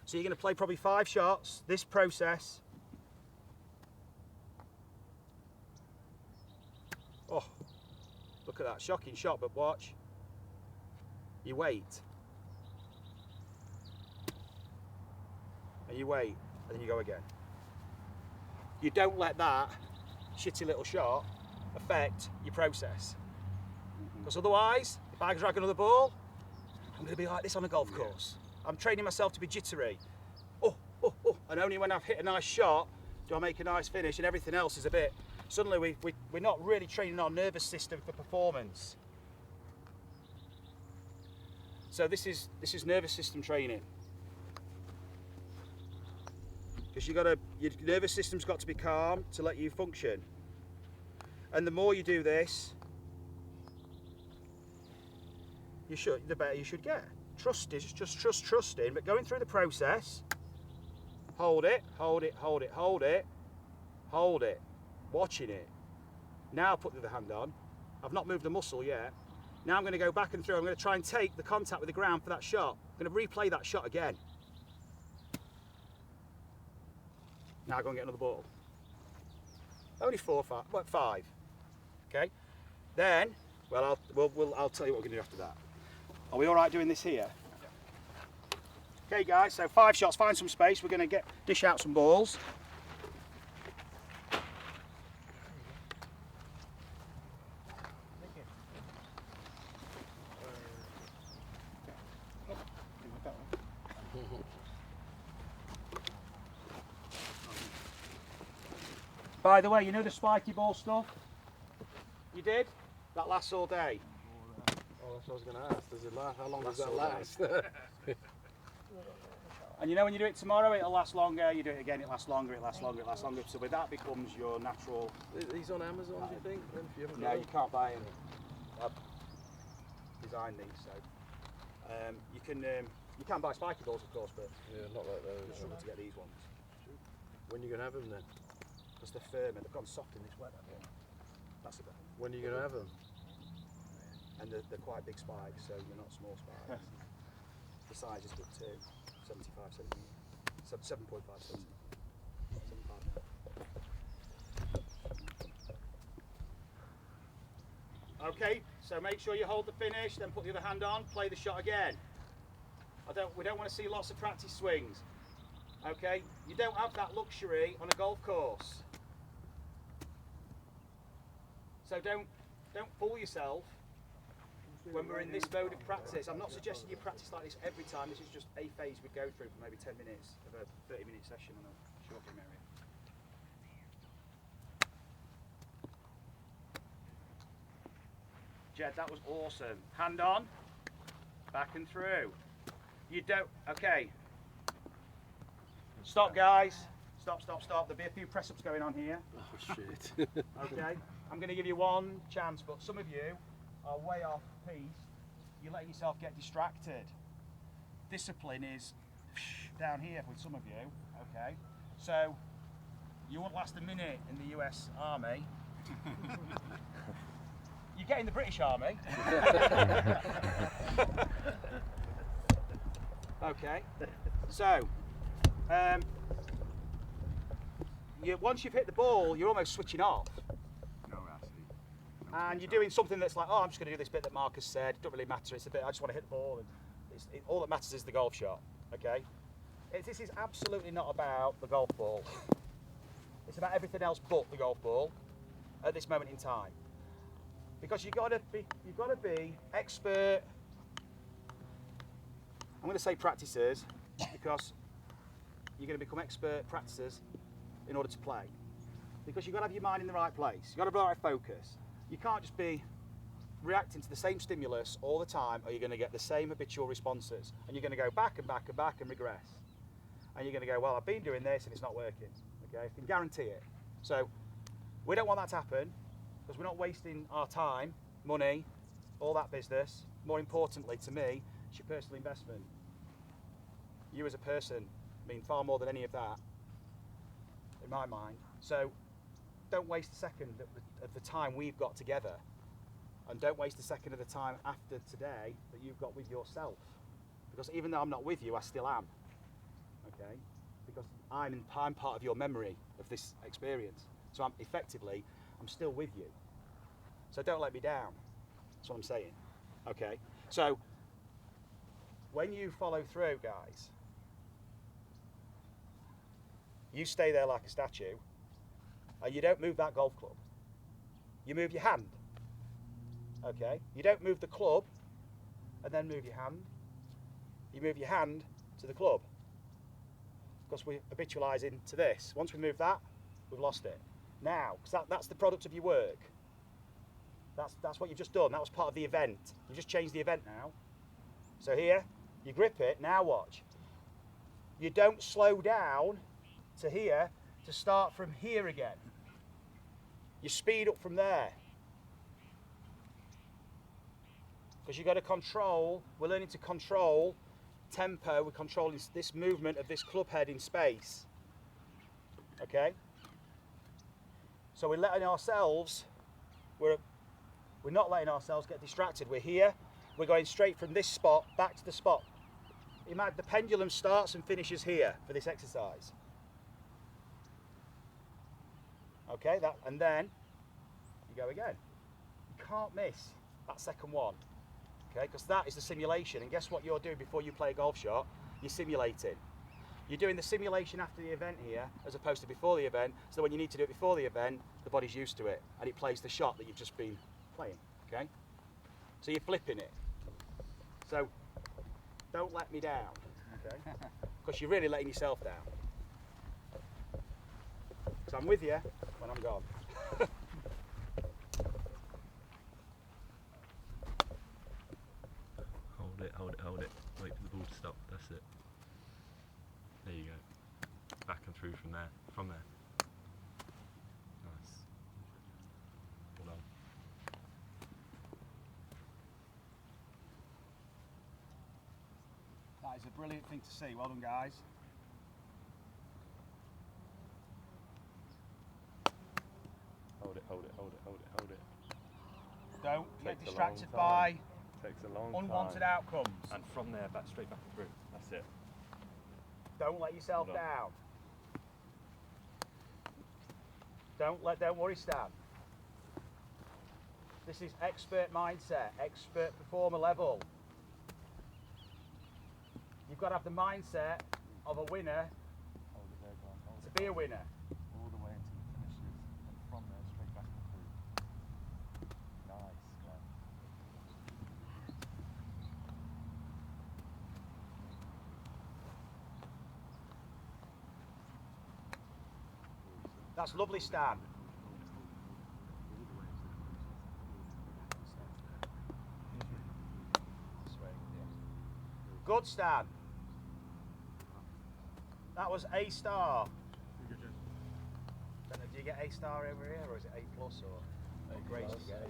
So you're going to play probably 5 shots, this process. Oh, look at that, shocking shot, but watch. You wait. And you wait, and then you go again. You don't let that shitty little shot affect your process. Because otherwise, if I drag another ball, I'm going to be like this on a golf course. I'm training myself to be jittery. Oh, and only when I've hit a nice shot do I make a nice finish, and everything else is a bit... Suddenly we're not really training our nervous system for performance. So this is nervous system training. Because your nervous system's got to be calm to let you function. And the more you do this, the better you should get. Trust is just trusting, but going through the process, hold it, hold it, hold it, hold it, hold it, watching it. Now put the other hand on. I've not moved a muscle yet. Now I'm going to go back and through. I'm going to try and take the contact with the ground for that shot. I'm going to replay that shot again. Now go and get another ball. Only 4 or 5. Okay. Then, well, I'll tell you what we're going to do after that. Are we all right doing this here? Okay guys, so 5 shots, find some space. We're going to dish out some balls. By the way, you know the spiky ball stuff? You did? That lasts all day. Oh, that's what I was going to ask. Does it last? How long does that all last? And you know when you do it tomorrow, it'll last longer. You do it again, it lasts longer, it lasts longer, it lasts longer. So with that becomes your natural... Are these on Amazon, do you think? Then, if you haven't No, got you them? can't buy them. I've designed these, so... you can buy spiky balls, of course, but Yeah, not like you those. struggle to get these ones. When are you going to have them then? Because they're firmer, they've gone soft in this weather. That's a bit. When are you going to have them? And they're quite big spikes, so they're not small spikes. The size is good too, 75 centimetres. 7.5 centimetres. 75. Okay, so make sure you hold the finish, then put the other hand on, play the shot again. We don't want to see lots of practice swings. Okay, you don't have that luxury on a golf course. So don't fool yourself when we're in this mode of practice. I'm not suggesting you practice like this every time. This is just a phase we go through for maybe 10 minutes of a 30-minute session on a short game area. Jed, that was awesome. Hand on, back and through. You don't, okay. Stop guys, stop. There'll be a few press-ups going on here. Oh, shit. Okay, I'm going to give you one chance, but some of you are way off piece. You let yourself get distracted. Discipline is down here with some of you, okay? So, you won't last a minute in the US Army. You get in the British Army. Okay, so, once you've hit the ball, you're almost switching off. And you're doing something that's like, oh, I'm just going to do this bit that Marcus said. It doesn't really matter. It's a bit. I just want to hit the ball, and all that matters is the golf shot. Okay. This is absolutely not about the golf ball. It's about everything else but the golf ball at this moment in time. Because you've got to be expert. I'm going to say practicers because you're going to become expert practicers in order to play. Because you've got to have your mind in the right place. You've got to have the right focus. You can't just be reacting to the same stimulus all the time, or you're going to get the same habitual responses, and you're going to go back and back and back and regress. And you're going to go, well, I've been doing this and it's not working. Okay, I can guarantee it. So we don't want that to happen because we're not wasting our time, money, all that business. More importantly, to me, it's your personal investment. You as a person mean far more than any of that, in my mind. So don't waste a second of the time we've got together, and don't waste a second of the time after today that you've got with yourself, because even though I'm not with you, I still am. Okay, because I'm part of your memory of this experience, so I'm still with you, so don't let me down. That's what I'm saying. Okay, so when you follow through, guys, you stay there like a statue, and you don't move that golf club. You move your hand. Okay? You don't move the club and then move your hand. You move your hand to the club. Because we're habitualising to this. Once we move that, we've lost it. Now, because that's the product of your work. That's what you've just done. That was part of the event. You just changed the event now. So here, you grip it. Now watch. You don't slow down to here to start from here again. You speed up from there. Because you've got to control, we're learning to control tempo, we're controlling this movement of this club head in space. Okay? So we're letting ourselves, we're not letting ourselves get distracted. We're here, we're going straight from this spot back to the spot. Imagine the pendulum starts and finishes here for this exercise. Okay, and then you go again. You can't miss that second one. Okay, because that is the simulation, and guess what you're doing before you play a golf shot? you're simulating. You're doing the simulation after the event here, as opposed to before the event, so when you need to do it before the event, the body's used to it, and it plays the shot that you've just been playing, okay? So you're flipping it. So, don't let me down, okay? Because you're really letting yourself down. So I'm with you when I'm gone. Hold it, hold it, hold it. Wait for the ball to stop. That's it. There you go. Back and through from there. From there. Nice. Well done. That is a brilliant thing to see. Well done, guys. Hold it, hold it, hold it, hold it, hold it. Don't get Takes a distracted long by time. Takes a long unwanted time. outcomes. And from there, back straight back and through. That's it. Don't let yourself Hold on. down. Don't worry, Stan. This is expert mindset, expert performer level. You've got to have the mindset of a winner Hold it there, go on. Hold to it. be a winner. All the way until it finishes. And from there, straight back and through. Nice, Glenn. That's lovely, Stan. Good, Stan. That was A star. Don't know, do you get A star over here, or is it A plus, or what grade do you get?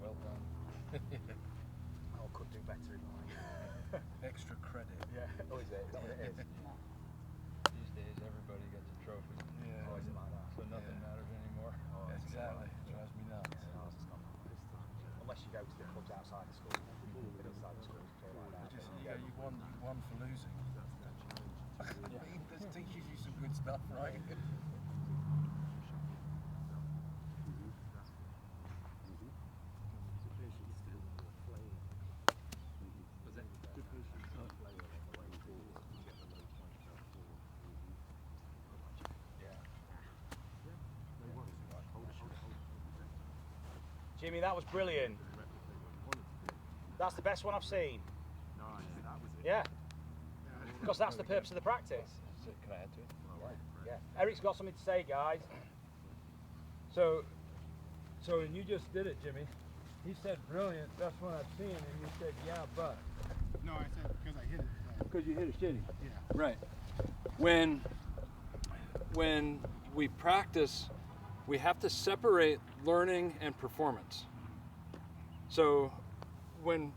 Well done. Oh, could do better in mine. Extra credit. Yeah. Oh, is it? Is that what it is? These days, everybody gets a trophy, Yeah. Oh, is it like that? so nothing Yeah. matters anymore. Oh, it's Exactly. Drives me nuts. Ours is not like this. Unless you go to the clubs outside the school. But inside the school, it's all like that. Just, you won for losing. I mean, this teaches you some good stuff, right? Jimmy, that was brilliant. That's the best one I've seen. Yeah. Because that's the purpose of the practice. So, can I add to it? Yeah. Eric's got something to say, guys. So when you just did it, Jimmy, he said brilliant, best one I've seen, and you said yeah, but. No, I said because I hit it. Because you hit it shitty. Yeah. Right. When we practice, we have to separate learning and performance. So when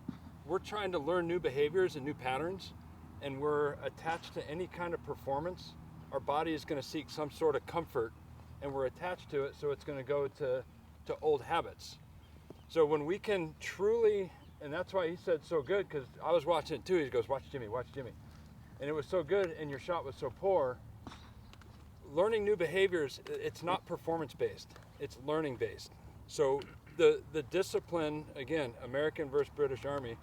we're trying to learn new behaviors and new patterns, and we're attached to any kind of performance, our body is going to seek some sort of comfort, and we're attached to it, so it's going to go to old habits. So when we can truly, and that's why he said so good, because I was watching it too. He goes, watch Jimmy, and it was so good, and your shot was so poor. Learning new behaviors, it's not performance based, it's learning based. So the discipline, again, American versus British Army,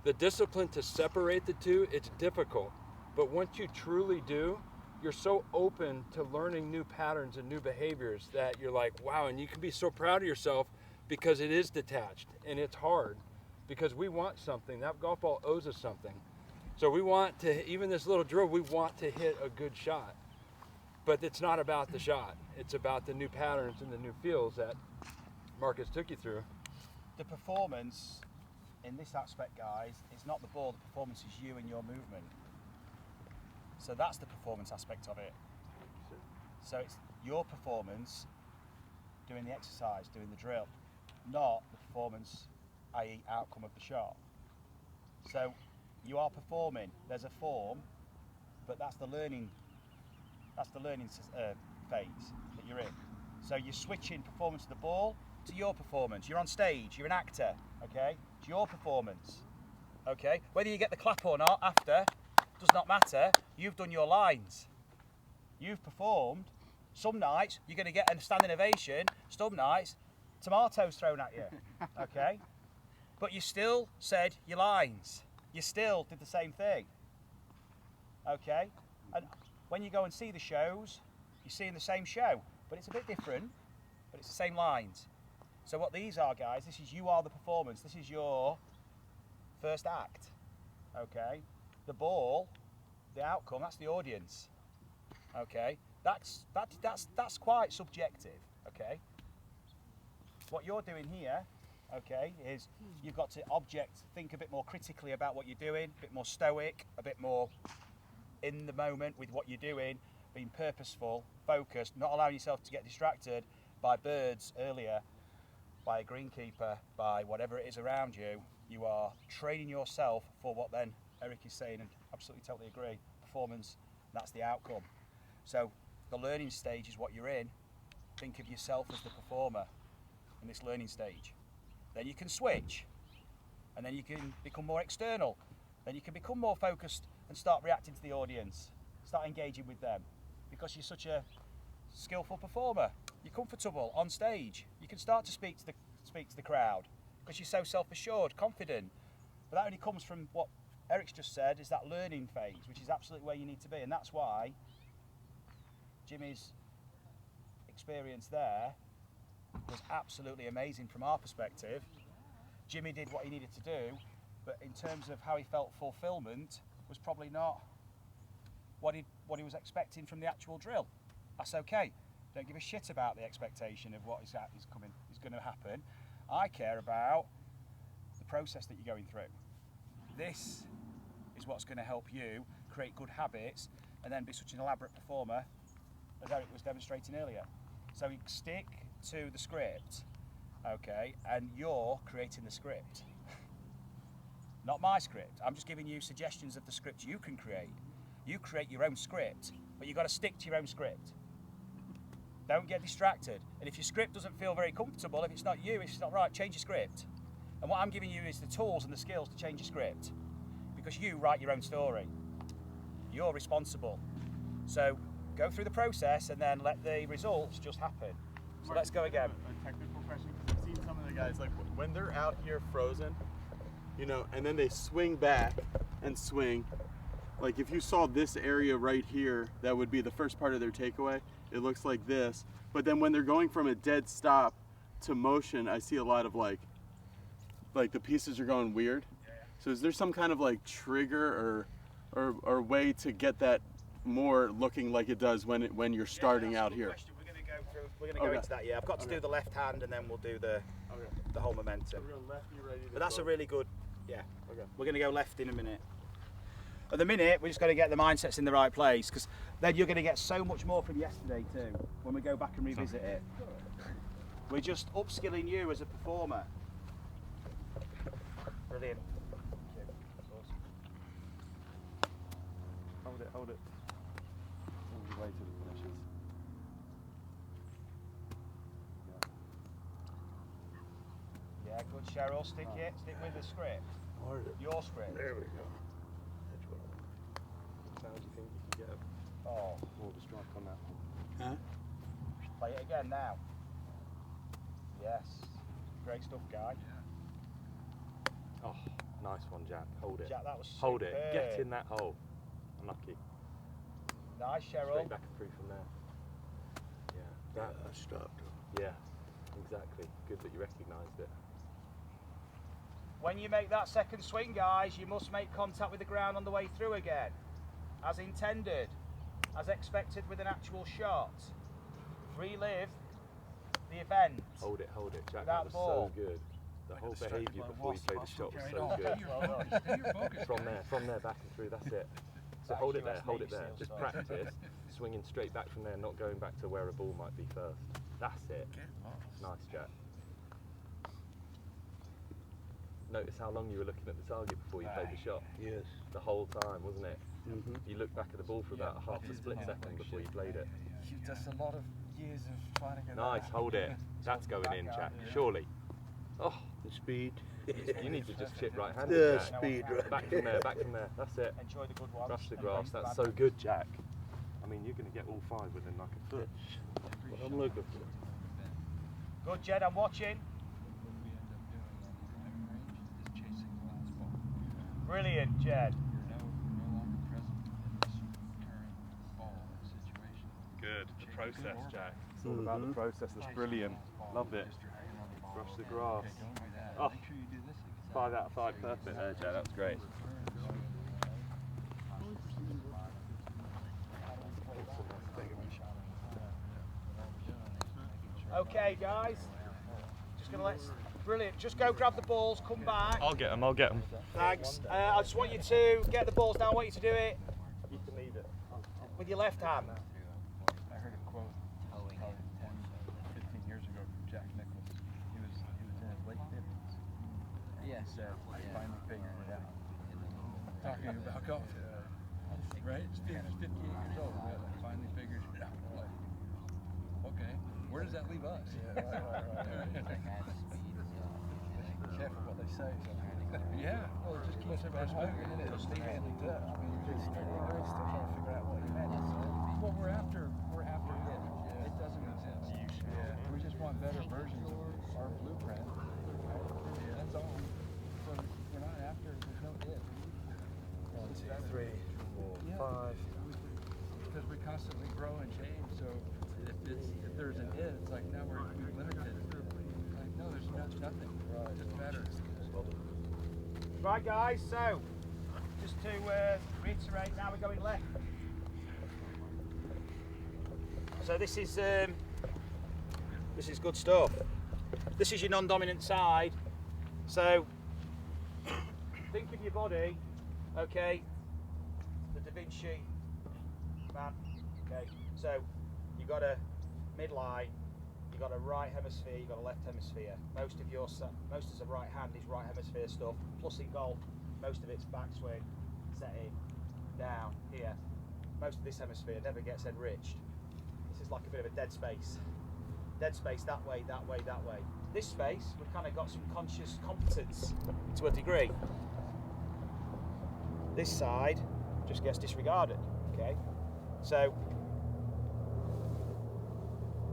the discipline to separate the two, it's difficult. But once you truly do, you're so open to learning new patterns and new behaviors that you're like, wow, and you can be so proud of yourself because it is detached and it's hard because we want something. That golf ball owes us something. So we want to, even this little drill, we want to hit a good shot. But it's not about the shot. It's about the new patterns and the new feels that Marcus took you through. The performance in this aspect, guys, is not the ball. The performance is you and your movement. So that's the performance aspect of it. So it's your performance doing the exercise, doing the drill, not the performance, i.e. outcome of the shot. So you are performing. There's a form, but that's the learning. That's the learning phase that you're in. So you're switching performance of the ball to your performance. You're on stage. You're an actor. Okay, it's your performance. Okay, whether you get the clap or not after does not matter. You've done your lines. You've performed. Some nights you're going to get a standing ovation. Some nights tomatoes thrown at you. Okay, but you still said your lines. you still did the same thing. Okay? And when you go and see the shows, you're seeing the same show, but it's a bit different, but it's the same lines. So what these are, guys, this is you are the performance. This is your first act. Okay? The ball, the outcome, that's the audience. Okay? That's quite subjective. Okay? What you're doing here, okay, is you've got to think a bit more critically about what you're doing, a bit more stoic, a bit more in the moment with what you're doing, being purposeful, focused, not allowing yourself to get distracted by birds earlier, by a greenkeeper, by whatever it is around you. You are training yourself for what then Eric is saying, and absolutely totally agree, performance, that's the outcome. So the learning stage is what you're in. Think of yourself as the performer in this learning stage. Then you can switch, and then you can become more external. Then you can become more focused and start reacting to the audience, start engaging with them, because you're such a skillful performer. You're comfortable on stage. You can start to speak to the crowd because you're so self-assured, confident. But that only comes from what Eric's just said, is that learning phase, which is absolutely where you need to be, and that's why Jimmy's experience there was absolutely amazing from our perspective. Jimmy did what he needed to do, but in terms of how he felt fulfillment was probably not what he was expecting from the actual drill. That's okay. Don't give a shit about the expectation of what is going to happen. I care about the process that you're going through. This is what's going to help you create good habits and then be such an elaborate performer as Eric was demonstrating earlier. So you stick to the script, okay, and you're creating the script. Not my script. I'm just giving you suggestions of the script you can create. You create your own script, but you've got to stick to your own script. Don't get distracted. And if your script doesn't feel very comfortable, if it's not you, if it's not right, change your script. And what I'm giving you is the tools and the skills to change your script, because you write your own story. You're responsible. So go through the process and then let the results just happen. So let's go again. A technical question, because I've seen some of the guys, like when they're out here frozen, you know, and then they swing back and swing. Like if you saw this area right here, that would be the first part of their takeaway. It looks like this. But then when they're going from a dead stop to motion, I see a lot of like the pieces are going weird. So is there some kind of like trigger or way to get that more looking like it does when you're starting out here? We're going to go into that. Yeah, I've got to do the left hand and then we'll do the whole momentum. So we're going lefty, ready to But that's go. a really good. Yeah. Okay. We're going to go left in a minute. At the minute, we're just going to get the mindsets in the right place, because then you're going to get so much more from yesterday too when we go back and revisit it. We're just upskilling you as a performer. Brilliant. Hold it. All the way to the finishes. Yeah, good, Cheryl. Stick with the script. Your script. There we go. That's what I want. How do you think you can get Oh, more of a strike on that one? Huh? play it again now. Yes. Great stuff, guy. Oh, nice one, Jack. Hold it. Jack, that was Hold it. superb. Get in that hole. Unlucky. Nice, Cheryl. Straight back and through from there. Yeah. That. I stopped. Yeah. Exactly. Good that you recognised it. When you make that second swing, guys, you must make contact with the ground on the way through again. As intended. As expected with an actual shot. Relive the event. Hold it, Jack. Without That the was ball. so good. The whole distracted behaviour by the before you wasp, played I'll the still shot was carry so on. good. Stay your focus, From there, back and through, that's it. So That hold is it there, US hold it Navy there. SEAL Just style. practice swinging straight back from there, not going back to where a ball might be first. That's it. Nice, Jack. Notice how long you were looking at the target before you played the shot. Yes. The whole time, wasn't it? Mm-hmm. You looked back at the ball for about half a split second before you played it. That's a lot of years of trying to get Nice, hold it. That's going in, Jack. Surely. Oh, The speed. you need to just chip right-handed, Yeah, Jack. speed right Back from there, back from there. That's it. Enjoy the good ones. Brush the and grass. face the That's bad so good, Jack. I mean, you're going to get all five within like a foot. What I'm looking for. Good, Jed, I'm watching. Brilliant, Jed. You're no longer present in this current ball situation. Good. The process, Jack. It's all about the process. That's brilliant. Love it. Brush the grass. Oh, Make sure you do this. 5 out of 5, perfect there, Jack. That was great. Okay, guys. Just gonna brilliant. Just go grab the balls, come back. I'll get them. I'll get them. Thanks. I just want you to get the balls down. I want you to do it You can leave it. with your left hand. I heard a quote probably 10, 15 years ago from Jack Nicklaus. He was in his late 50s. He said, I finally figured it out. Talking about golf. Right? Steve was 58 years old. I finally figured it out. Like, okay, where does that leave us? Careful what they say. Yeah, well, it just keeps everybody moving, isn't it? Steve Andy does. I mean, you're still trying to figure out what he meant. Well, we're after it. Yeah. It doesn't exist. Yeah. We just want better versions of our blueprint. Yeah. That's all. So we're not after. There's no it. 1, 2, 3, 4, 5. Because we constantly grow and change. So if there's an it, it's like now we're limited. Like no, there's nothing. Right. Just better. Right, guys. So, just to reiterate, now we're going left. So this is good stuff. This is your non-dominant side. So think of your body, okay? The Da Vinci man. Okay. So you got a midline. You got a right hemisphere. You got a left hemisphere. Most of the right hand is right hemisphere stuff. Plus in golf, most of it's backswing, setting, down here. Most of this hemisphere never gets enriched. This is like a bit of a dead space. Dead space that way, that way, that way. This space, we've kind of got some conscious competence to a degree. This side just gets disregarded. Okay, so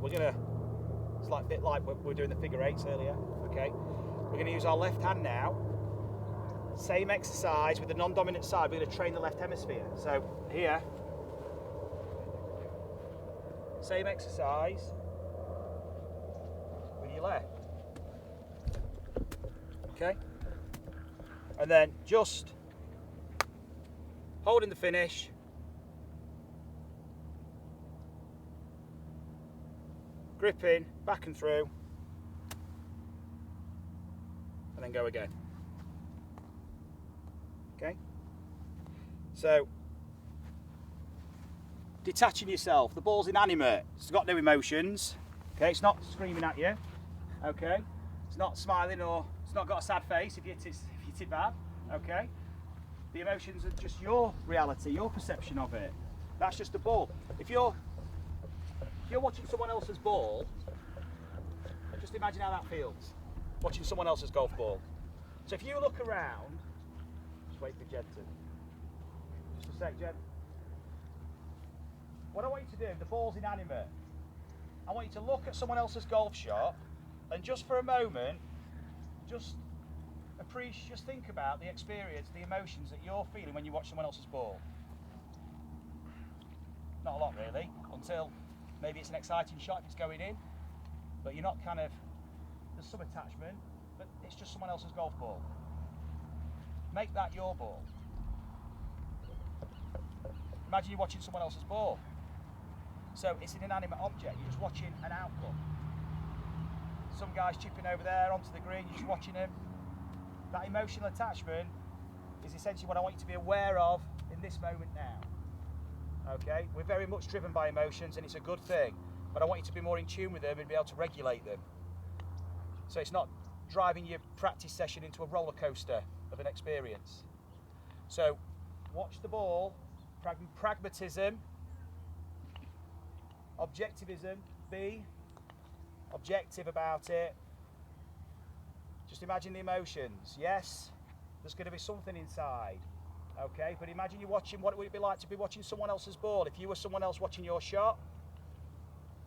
we're gonna. It's like a bit like we were doing the figure eights earlier. Okay, we're going to use our left hand now. Same exercise with the non-dominant side. We're going to train the left hemisphere. So here, same exercise with your left. Okay, and then just holding the finish. Gripping, back and through, and then go again. Okay? So, detaching yourself. The ball's inanimate. It's got no emotions. Okay? It's not screaming at you. Okay? It's not smiling or it's not got a sad face if you hit it bad. Okay? The emotions are just your reality, your perception of it. That's just the ball. If you're watching someone else's ball, just imagine how that feels, watching someone else's golf ball. So if you look around, just wait for Jed to, just a sec, Jed. What I want you to do, the ball's inanimate. I want you to look at someone else's golf shot and just for a moment, just think about the experience, the emotions that you're feeling when you watch someone else's ball. Not a lot really, until maybe it's an exciting shot if it's going in, but you're not there's some attachment, but it's just someone else's golf ball. Make that your ball. Imagine you're watching someone else's ball. So it's an inanimate object, you're just watching an outcome. Some guy's chipping over there onto the green, you're just watching him. That emotional attachment is essentially what I want you to be aware of in this moment now. Okay, we're very much driven by emotions and it's a good thing, but I want you to be more in tune with them and be able to regulate them. So it's not driving your practice session into a roller coaster of an experience. So watch the ball, pragmatism, objectivism, be objective about it. Just imagine the emotions. Yes, there's going to be something inside. Okay, but imagine you're watching, what would it be like to be watching someone else's ball? If you were someone else watching your shot,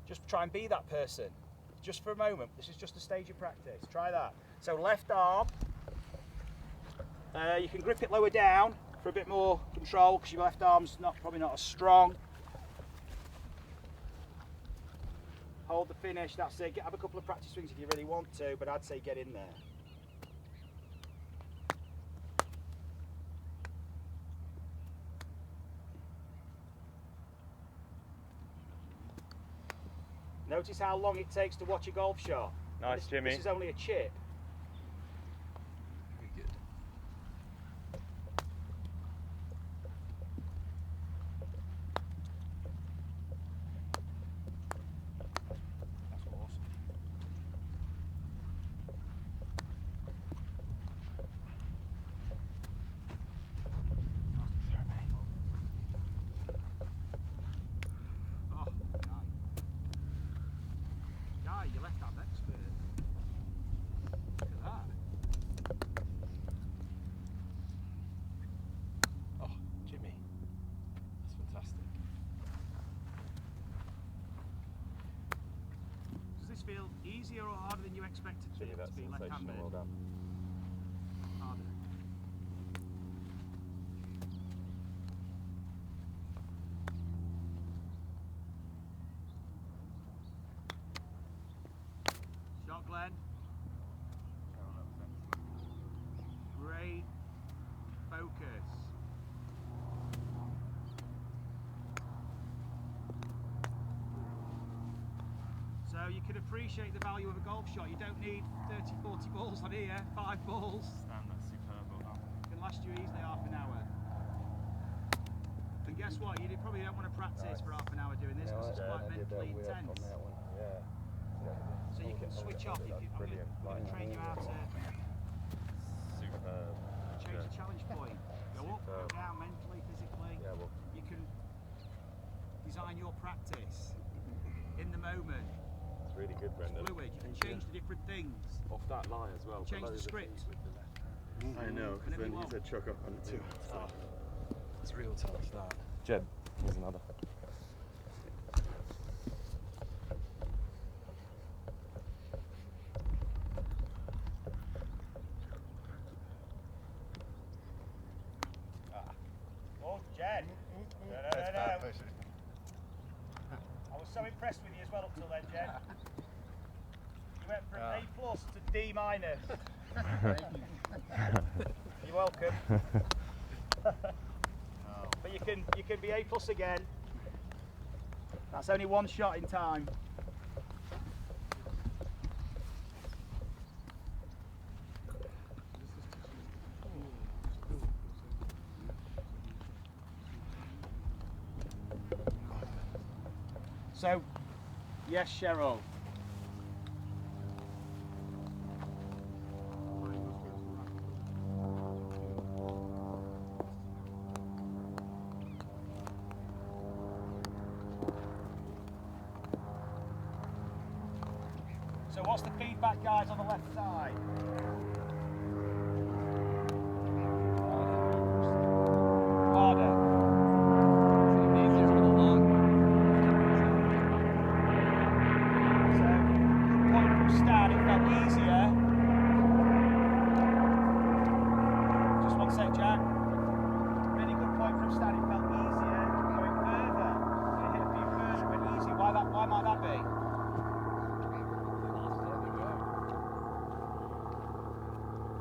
just try and be that person. Just for a moment. This is just a stage of practice. Try that. So left arm, You can grip it lower down for a bit more control because your left arm's probably not as strong. Hold the finish, that's it. Have a couple of practice swings if you really want to, but I'd say get in there. Notice how long it takes to watch a golf shot. Nice, Jimmy. This is only a chip. Very good. That's awesome. Oh, Guy, you left that expert. Look at that. Oh, Jimmy. That's fantastic. Does this feel easier or harder than you expected it Jimmy, to that's be sensational. left-handed? Well done. Harder. Shot, Glenn. Great focus. So you can appreciate the value of a golf shot. You don't need 30, 40 balls on here, 5 balls. Stan, that's superb. Well done. It can last you easily half an hour. And guess what? You probably don't want to practice for half an hour doing this because it's quite mentally intense. So you can switch off. I'm going to train you how to Superb. change the challenge point. Go up, go down mentally, physically. Yeah, well, You can design your practice in the moment. it's really good, Brendan. Fluid. You can change the different things. Off that line as well. Change below the script. feet with the left. I know, because Whenever then you he want. said chuck up on it too. It's real tough, that. Jed, here's another. Oh, Jen. No. I was so impressed with you as well up till then, Jen. You went from A plus to D minus. You're welcome. But you can be A plus again. That's only one shot in time. So, yes, Cheryl. So what's the feedback, guys, on the left side? Harder. So, good point from start, it felt easier. Just one sec, Jack. Really good point from start, it felt easier going further. So it hit a few further, went easier. Why might that be?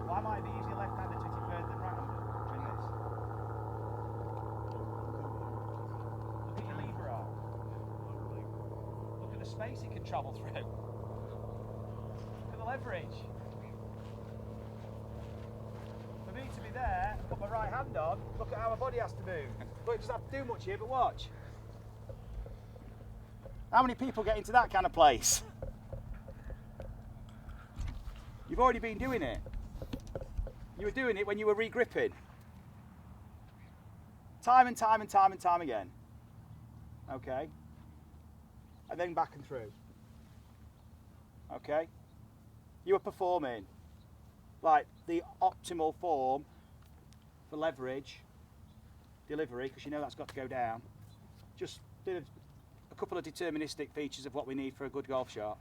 Why might it be easier left-handed to hit it further than right-handed in this? Look at your lever arm. Look at the space it can travel through. Look at the leverage. For me to be there, put my right hand on, look at how my body has to move. Look, it doesn't have to do much here, but watch. How many people get into that kind of place? You've already been doing it. You were doing it when you were re-gripping. Time and time and time and time again. Okay? And then back and through. Okay? You were performing like the optimal form for leverage, delivery, because you know that's got to go down. Just did a couple of deterministic features of what we need for a good golf shot.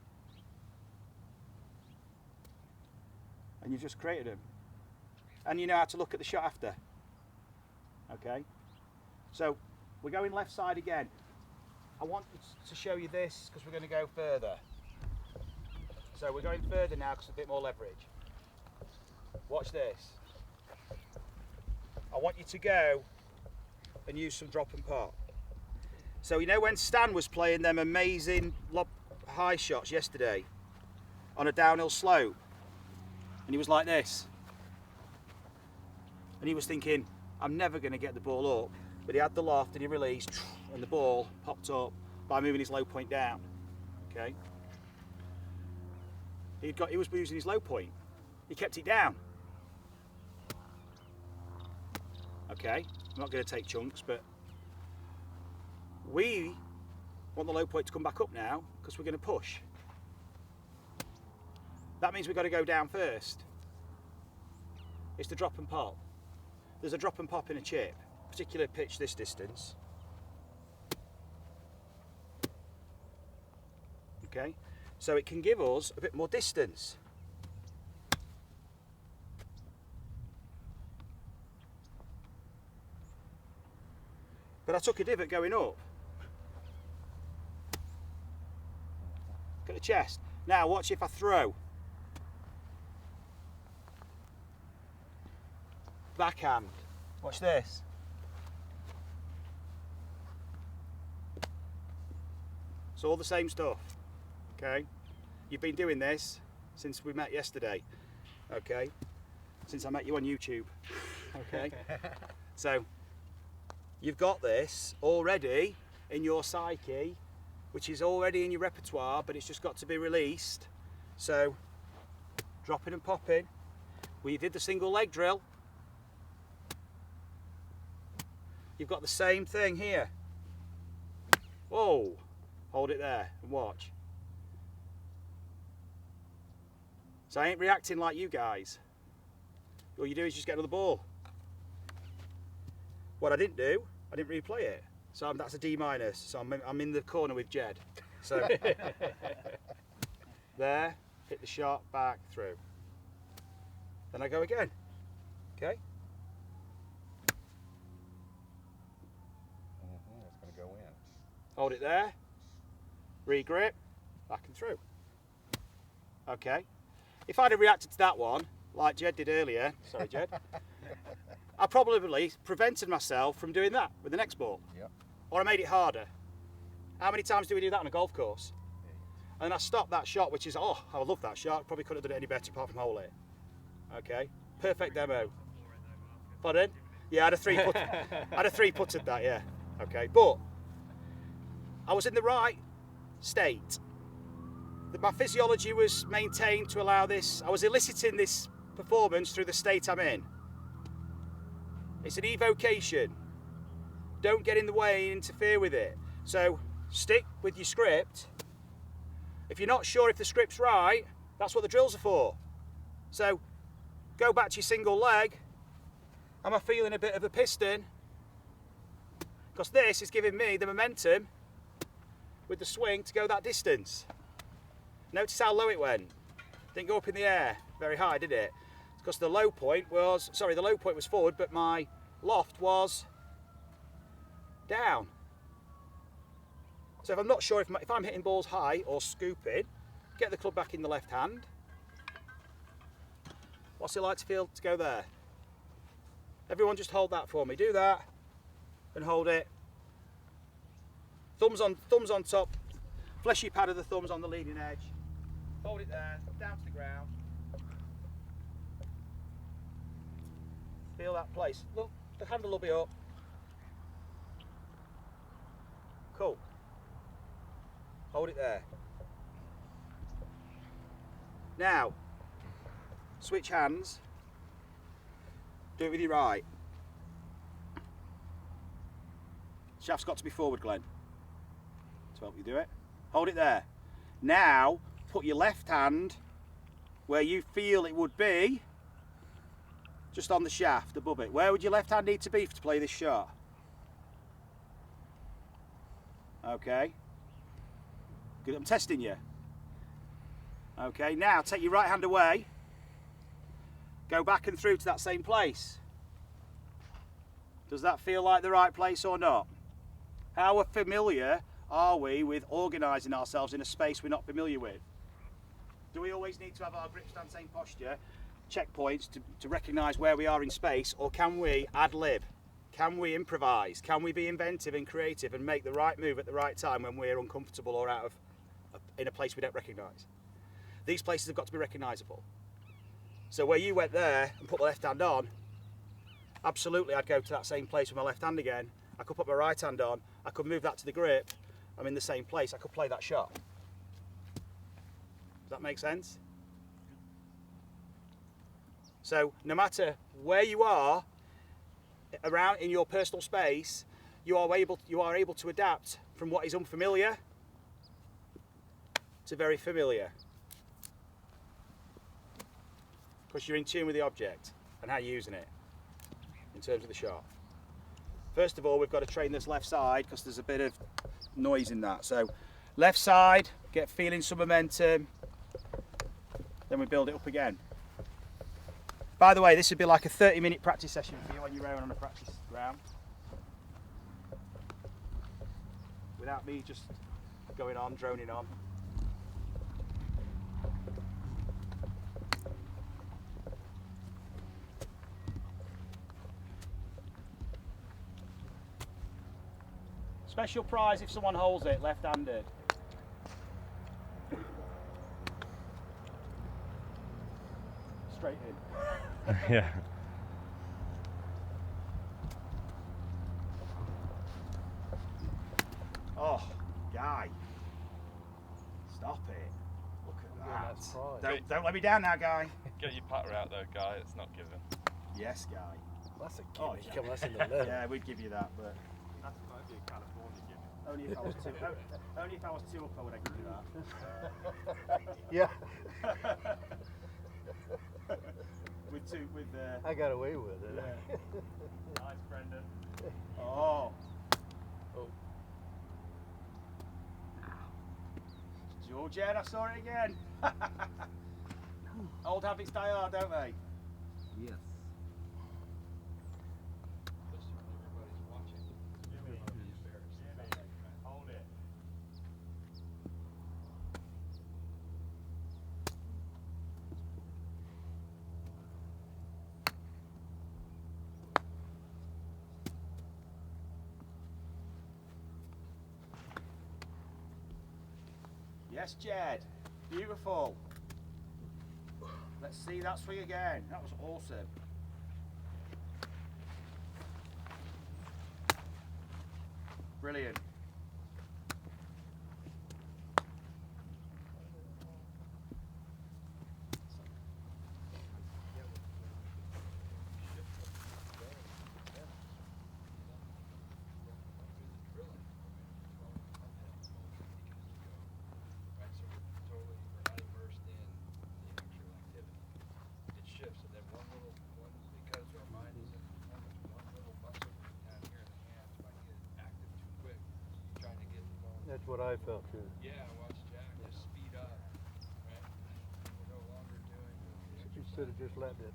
And you've just created them. and you know how to look at the shot after. Okay, so we're going left side again. I want to show you this because we're going to go further. So we're going further now because a bit more leverage. Watch this. I want you to go and use some drop and pop. So you know when Stan was playing them amazing high shots yesterday on a downhill slope, and he was like this, and he was thinking, I'm never going to get the ball up, but he had the loft and he released, and the ball popped up by moving his low point down. Okay, he was using his low point, he kept it down. Okay, I'm not going to take chunks, but we want the low point to come back up now because we're going to push. That means we've got to go down first. It's the drop and pop. There's a drop and pop in a chip, particular pitch this distance. Okay, so it can give us a bit more distance. But I took a divot going up. Look at the chest. Now watch if I throw. Backhand. Watch this. It's all the same stuff. Okay? You've been doing this since we met yesterday. Okay? Since I met you on YouTube. Okay? So you've got this already in your psyche, which is already in your repertoire, but it's just got to be released. So, dropping and popping. We did the single leg drill. You've got the same thing here. Whoa, hold it there and watch. So I ain't reacting like you guys. All you do is just get another ball. What I didn't do, I didn't replay it. So that's a D minus. So I'm in the corner with Jed. So there, hit the shot, back, through. Then I go again. Okay? It's going to go in. Hold it there, re-grip, back and through. Okay. If I'd have reacted to that one, like Jed did earlier, sorry Jed, I probably prevented myself from doing that with the next ball. Yep. Or I made it harder. How many times do we do that on a golf course? And I stopped that shot, which is, oh, I love that shot. Probably couldn't have done it any better apart from hole it. Okay, perfect demo. Pardon? Yeah, I had a three-putted that, yeah. Okay, but I was in the right state. My physiology was maintained to allow this. I was eliciting this performance through the state I'm in. It's an evocation. Don't get in the way and interfere with it. So stick with your script. If you're not sure if the script's right, that's what the drills are for. So go back to your single leg. Am I feeling a bit of a piston? Because this is giving me the momentum with the swing to go that distance. Notice how low it went. Didn't go up in the air very high, did it? Because the low point was, the low point was forward, but my loft was down. So if I'm not sure if I'm hitting balls high or scooping, get the club back in the left hand. What's it like to feel to go there? Everyone just hold that for me. Do that and hold it. Thumbs on top. Fleshy pad of the thumbs on the leading edge. Hold it there, down to the ground. Feel that place. Look, the handle will be up. Cool. Hold it there. Now, switch hands. Do it with your right. Shaft's got to be forward, Glenn, to help you do it. Hold it there. Now, put your left hand where you feel it would be, just on the shaft above it. Where would your left hand need to be to play this shot? Okay. Good, I'm testing you. Okay, now take your right hand away Go back and through to that same place. Does that feel like the right place or not? How familiar are we with organising ourselves in a space we're not familiar with? Do we always need to have our grip, stand, same posture, checkpoints to recognise where we are in space, or can we ad-lib? Can we improvise? Can we be inventive and creative and make the right move at the right time when we're uncomfortable or in a place we don't recognise? These places have got to be recognisable. So where you went there and put the left hand on, absolutely I'd go to that same place with my left hand again. I could put my right hand on, I could move that to the grip, I'm in the same place, I could play that shot. Does that make sense? So no matter where you are around in your personal space, you are able to adapt from what is unfamiliar to very familiar. Because you're in tune with the object and how you're using it in terms of the shot. First of all, we've got to train this left side because there's a bit of noise in that. So left side, get feeling some momentum, then we build it up again. By the way, this would be like a 30-minute practice session for you on your own on a practice ground. Without me just going on, droning on. Special prize if someone holds it left-handed. Straight in. Yeah. Oh, Guy. Stop it. Look at that's that. pride. Don't let me down now, Guy. Get your putter out though, Guy. It's not given. Yes, Guy. That's a Oh, gimmick. yeah. Come on, that's in the level. Yeah, we'd give you that, but That might be a California gimmick. only if I was two. Only if I was 2 up, I would give you that. Yeah, with two, with I got away with it. Yeah. Nice, Brendan. Oh. Oh. Georgian, I saw it again. Old habits die hard, don't they? Yes. Hold it. Yes, Jed. Beautiful. Let's see that swing again. That was awesome. Brilliant. That's what I felt too. Yeah, watch Jack just speed up. Right? We're no longer doing the You should have just let it.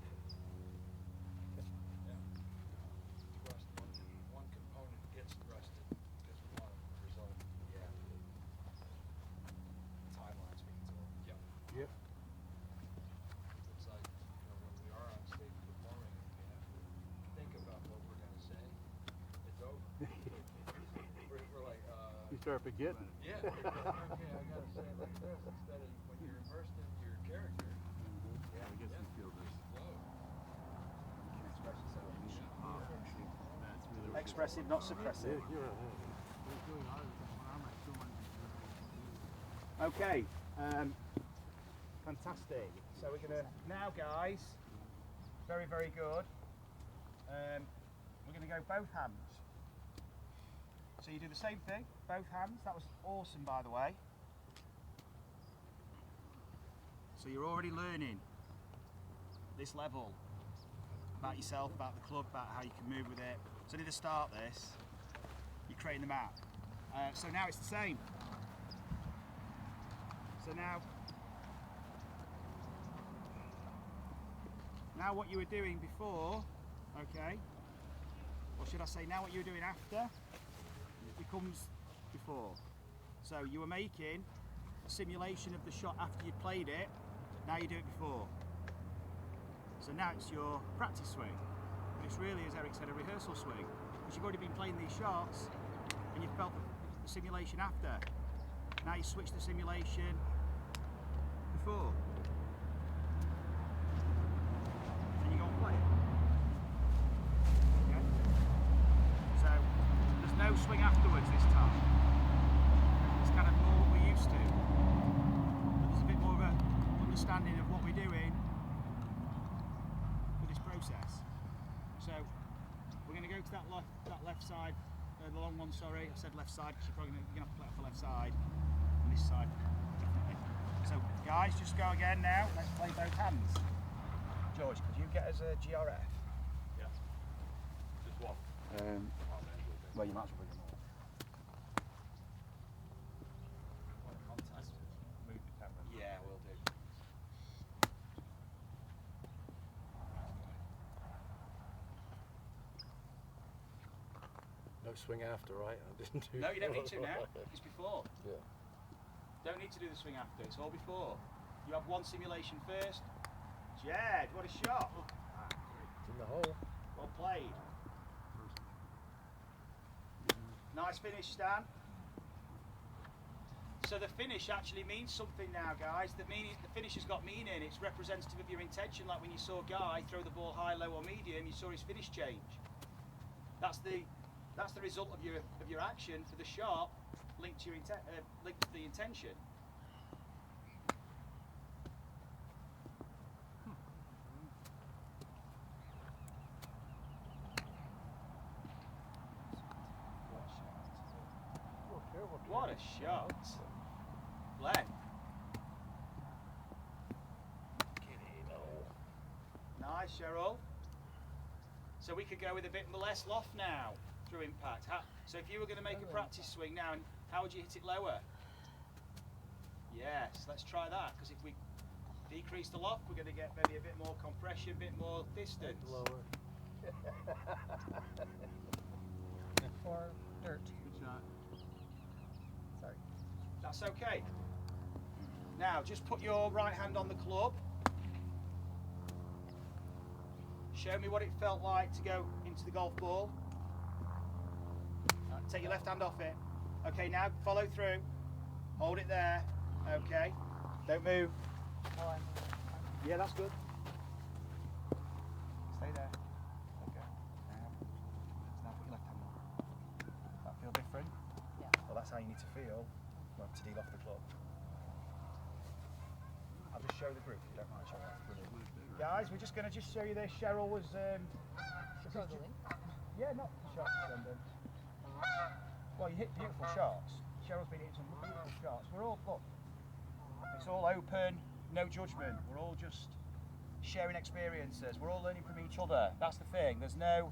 thrust. One component gets thrusted because we want a result. Yeah. Timelines being told. Yep. Yep. It's like, when we are on stage performing, we have to think about what we're going to say. It's over. we're like, You start forgetting. yeah, okay, I gotta say it like this instead of when you're immersed in your character. Yeah, I guess we feel this. Flow. Expressive, not suppressive. Okay, fantastic. So we're gonna now, guys. Very, very good. We're gonna go both hands. So you do the same thing, both hands. That was awesome, by the way. So you're already learning this level about yourself, about the club, about how you can move with it. So to start this, you're creating the map. So now it's the same. So now now what you were doing before, okay, or should I say now what you were doing after, becomes before. So you were making a simulation of the shot after you'd played it, now you do it before. So now it's your practice swing, but it's really, as Eric said, a rehearsal swing, because you've already been playing these shots and you felt the simulation after. Now you switch the simulation before. And you go and play it. Okay? So there's no swing afterwards this time. It's kind of more what we're used to. But there's a bit more of an understanding of what we're doing for this process. So we're going to go to that left side, the long one, sorry. I said left side because you're probably going to have to play off the left side. And this side, definitely. So guys, just go again now. Let's play both hands. George, could you get us a GRF? Yeah. Just one. Well, you might as well bring them all. Move the camera. Yeah, we'll do. No swing after, right? I didn't do No, you don't need to now. It's before. Yeah. Don't need to do the swing after. It's all before. You have one simulation first. Jed, what a shot! It's in the hole. Well played. Nice finish, Stan. So the finish actually means something now, guys. The finish has got meaning. It's representative of your intention. Like when you saw Guy throw the ball high, low, or medium, you saw his finish change. That's the result of your action for the shot, linked to your linked to the intention. What a shot. Glenn. Nice, Cheryl. So we could go with a bit less loft now through impact. So if you were going to make a practice swing now, how would you hit it lower? Yes, let's try that, because if we decrease the loft, we're going to get maybe a bit more compression, a bit more distance. Lower. Or dirt. Good shot. Sorry. That's okay. Now, just put your right hand on the club. Show me what it felt like to go into the golf ball. Take your left hand off it. Okay, now follow through. Hold it there. Okay. Don't move. Yeah, that's good. Stay there. Okay. Now put your left hand on. That feel different? Yeah. Well, that's how you need to feel to deal off the club. I'll just show the group if you don't mind, Cheryl. That's brilliant. Guys, we're just going to show you this. Cheryl was Struggling. yeah, not shots, Brendan. Well, you hit beautiful shots. Cheryl's been hitting some beautiful shots. We're all, look, it's all open, no judgment. We're all just sharing experiences. We're all learning from each other. That's the thing. There's no,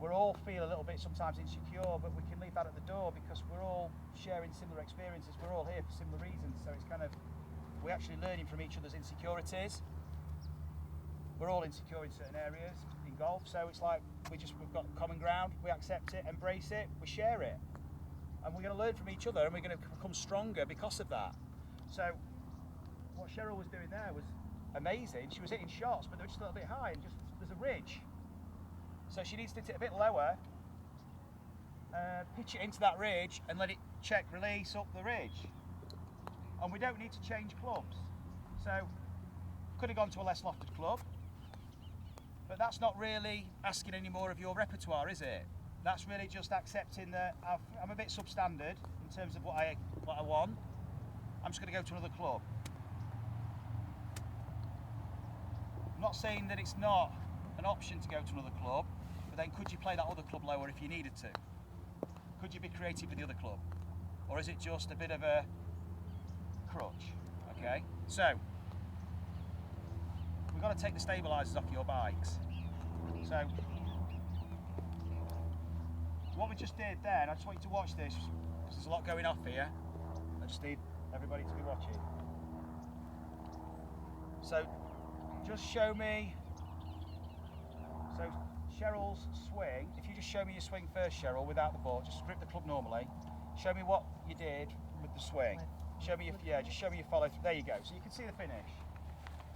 we're all feel a little bit sometimes insecure, but we can leave that at the door because we're all sharing similar experiences. We're all here for similar reasons. So it's kind of, we're actually learning from each other's insecurities. We're all insecure in certain areas in golf, so it's like we've got common ground, we accept it, embrace it, we share it. And we're going to learn from each other and we're going to become stronger because of that. So what Cheryl was doing there was amazing. She was hitting shots, but they were just a little bit high and just there's a ridge. So she needs to hit it a bit lower, pitch it into that ridge and let it check release up the ridge. And we don't need to change clubs. So could have gone to a less lofted club. But that's not really asking any more of your repertoire, is it? That's really just accepting that I'm a bit substandard in terms of what I want. I'm just going to go to another club. I'm not saying that it's not an option to go to another club, but then could you play that other club lower if you needed to? Could you be creative with the other club? Or is it just a bit of a crutch? Okay, so we've got to take the stabilisers off your bikes. So what we just did then, I just want you to watch this because there's a lot going off here. I just need everybody to be watching. So just show me. So Cheryl's swing, if you just show me your swing first, Cheryl, without the ball, just grip the club normally. Show me what you did with the swing. Show me your, just show me your follow through. There you go. So you can see the finish.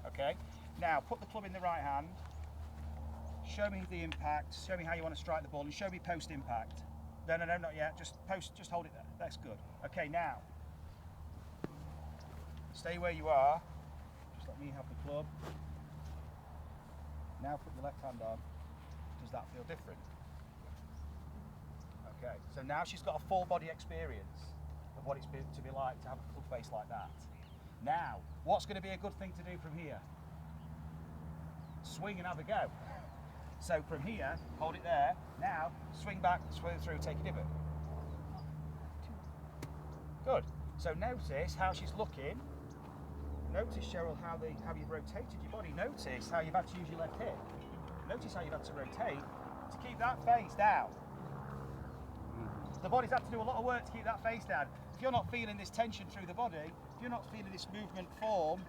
Okay. Now put the club in the right hand. Show me the impact. Show me how you want to strike the ball, and show me post impact. No, not yet. Just post. Just hold it there. That's good. Okay. Now stay where you are. Just let me have the club. Now put your left hand on. Does that feel different? Okay, so now she's got a full body experience of what it's been to be like to have a club face like that. Now, what's going to be a good thing to do from here? Swing and have a go. So from here, hold it there. Now, swing back, swing through, take a divot. Good. So notice how she's looking. Notice, Cheryl, how you've rotated your body. Notice how you've had to use your left hip. Notice how you've had to rotate to keep that face down. The body's had to do a lot of work to keep that face down. If you're not feeling this tension through the body, if you're not feeling this movement form,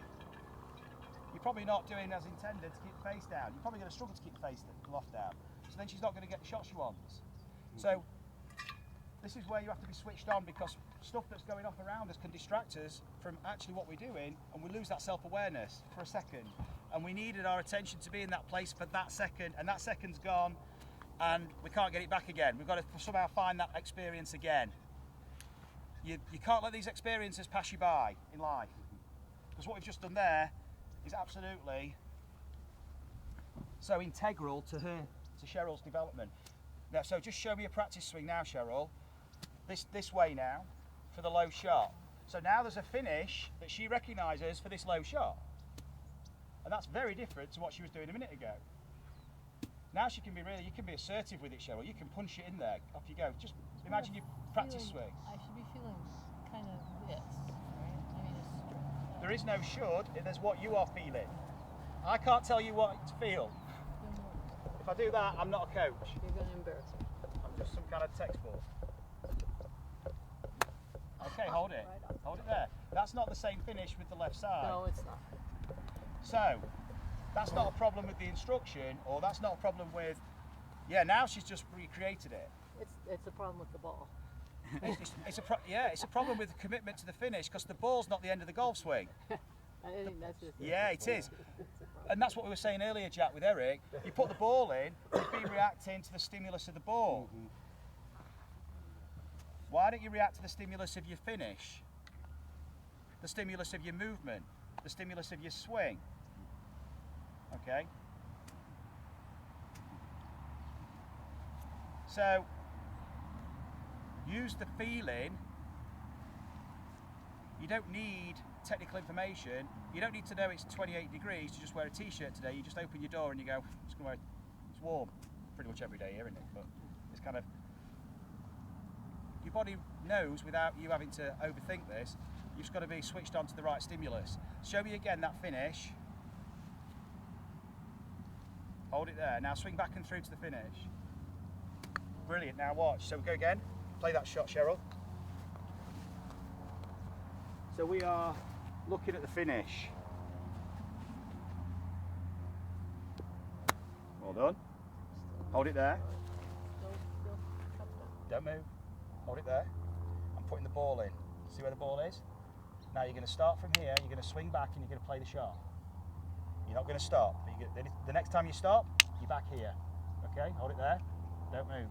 you're probably not doing as intended to keep the face down. You're probably going to struggle to keep the face loft down. So then she's not going to get the shot she wants. So this is where you have to be switched on, because stuff that's going off around us can distract us from actually what we're doing, and we lose that self-awareness for a second. And we needed our attention to be in that place for that second, and that second's gone, and we can't get it back again. We've got to somehow find that experience again. You can't let these experiences pass you by in life, because what we've just done there is absolutely so integral to Cheryl's development. Now, so just show me a practice swing now, Cheryl. This way now for the low shot. So now there's a finish that she recognises for this low shot, and that's very different to what she was doing a minute ago. Now she can be you can be assertive with it, Cheryl. You can punch it in there. Off you go. Just imagine your practice swing. I should be feeling kind of this, right? I mean, it's There is no should, there's what you are feeling. I can't tell you what to feel. If I do that, I'm not a coach. You're going to embarrass me. I'm just some kind of textbook. Okay, hold it. Hold it there. That's not the same finish with the left side. No, it's not. So, that's not a problem with the instruction, or that's not a problem with, yeah, now she's just recreated it. It's a problem with the ball. It's a problem with the commitment to the finish, because the ball's not the end of the golf swing. I think that's just Yeah, it is. And that's what we were saying earlier, Jack, with Eric. You put the ball in, you've been reacting to the stimulus of the ball. Why don't you react to the stimulus of your finish? The stimulus of your movement, the stimulus of your swing. Okay? So, use the feeling. You don't need technical information. You don't need to know it's 28 degrees to just wear a t-shirt today. You just open your door and you go, it's warm. Pretty much every day here, isn't it? But it's kind of, your body knows without you having to overthink this. You've just got to be switched on to the right stimulus. Show me again that finish. Hold it there. Now swing back and through to the finish. Brilliant. Now watch. So we go again. Play that shot, Cheryl. So we are looking at the finish. Well done. Hold it there. Don't move. Hold it there. I'm putting the ball in. See where the ball is? Now you're going to start from here, you're going to swing back and you're going to play the shot. You're not going to stop. But the next time you stop, you're back here. Okay, hold it there. Don't move.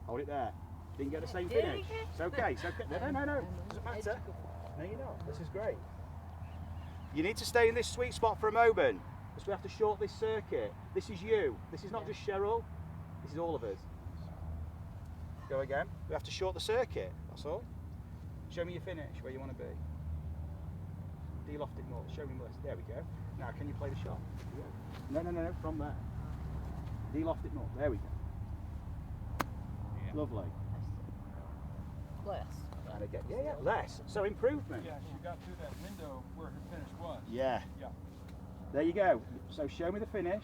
Hold it there. Didn't get the same finish. It's okay. It's okay. No. Doesn't matter. No, you're not. This is great. You need to stay in this sweet spot for a moment, because we have to short this circuit. This is you. This is not just Cheryl. This is all of us. Go again. We have to short the circuit. That's all. Show me your finish, where you want to be. De-loft it more. Show me more. There we go. Now, can you play the shot? No. From there. De-loft it more. There we go. Yeah. Lovely. Less. And again. Yeah. Less. So improvement. Yeah, she got through that window where her finish was. Yeah. Yeah. There you go. So show me the finish.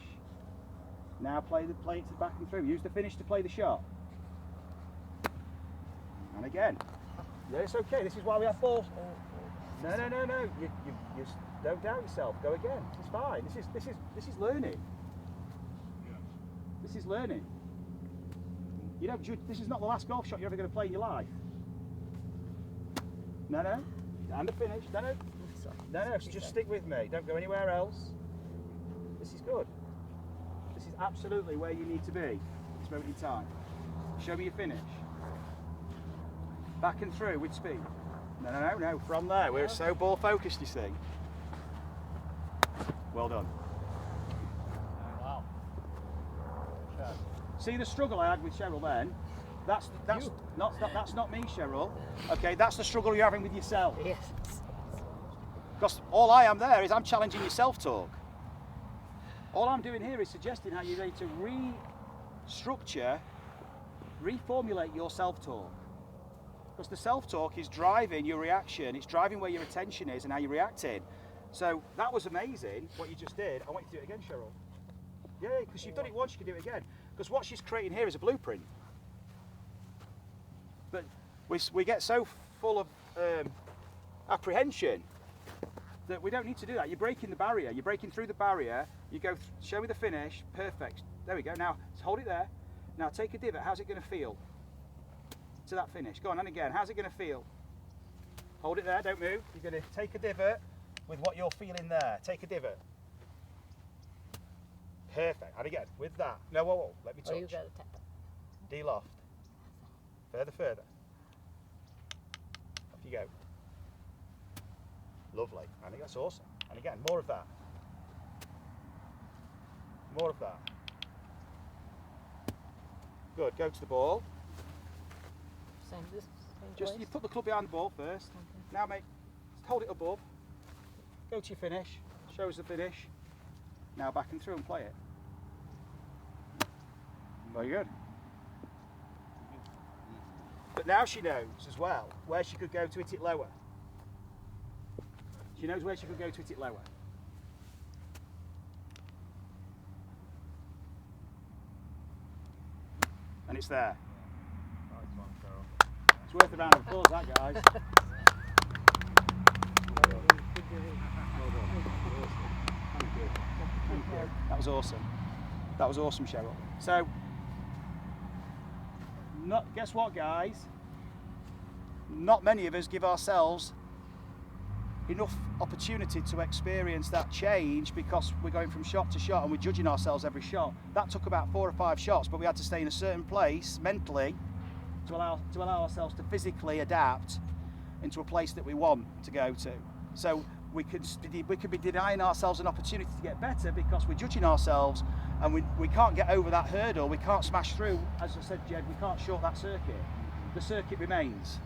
Now play it to the back and through. Use the finish to play the shot. And again. Yeah, it's okay. This is why we have balls. No. Don't doubt yourself. Go again. It's fine. This is learning. This is learning. You don't. This is not the last golf shot you're ever going to play in your life. No, no. And the finish. No, no. No, no. Just stick with me. Don't go anywhere else. This is good. This is absolutely where you need to be at this moment in time. Show me your finish. Back and through with speed. No, no, no, no. From there. We're so ball focused, you see. Well done. Wow. See the struggle I had with Cheryl then? That's not me, Cheryl. Okay, that's the struggle you're having with yourself. Yes. Because all I am there is I'm challenging your self-talk. All I'm doing here is suggesting how you need to restructure, reformulate your self-talk. Because the self-talk is driving your reaction, it's driving where your attention is and how you're reacting. So that was amazing, what you just did. I want you to do it again, Cheryl. Yeah, because you've done it once, you can do it again. Because what she's creating here is a blueprint. But we get so full of apprehension that we don't need to do that. You're breaking the barrier. You're breaking through the barrier. You go, show me the finish. Perfect. There we go. Now, hold it there. Now, take a divot. How's it going to feel to that finish? Go on, and again. How's it going to feel? Hold it there. Don't move. You're going to take a divot with what you're feeling there. Take a divot. Perfect. And again, with that. No, whoa, whoa. Let me touch. Oh, you got to tap. D-loft. Further, further. Off you go. Lovely. I think that's awesome. And again, more of that. More of that. Good. Go to the ball. Same Just place? you put the club behind the ball first. Okay. Now, mate, just hold it above. Go to your finish. Show us the finish. Now back and through and play it. Very good. But now she knows as well where she could go to hit it lower. She knows where she could go to hit it lower. And it's there. It's worth a round of applause, that, guys. Thank you. Thank you. That was awesome. That was awesome, Cheryl. So, guess what, guys? Not many of us give ourselves enough opportunity to experience that change because we're going from shot to shot and we're judging ourselves every shot. That took about 4 or 5 shots, but we had to stay in a certain place mentally to allow ourselves to physically adapt into a place that we want to go to. So we could be denying ourselves an opportunity to get better because we're judging ourselves and we can't get over that hurdle. We can't smash through. As I said, Jed, we can't short that circuit. The circuit remains.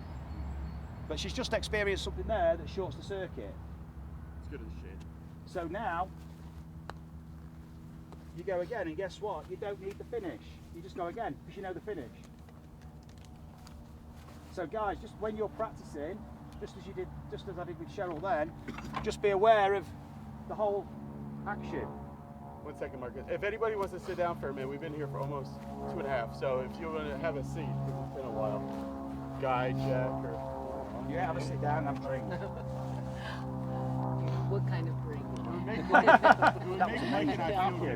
But she's just experienced something there that shorts the circuit. It's good as shit. So now, you go again, and guess what? You don't need the finish. You just go again, because you know the finish. So guys, just when you're practicing, just as I did with Cheryl then, just be aware of the whole action. 1 second, Marcus. If anybody wants to sit down for a minute, we've been here for almost 2.5. So if you want to have a seat, because it's been a while. Guy, Jack, or... Yeah, have a sit down and have a drink. What kind of drink? Thank you.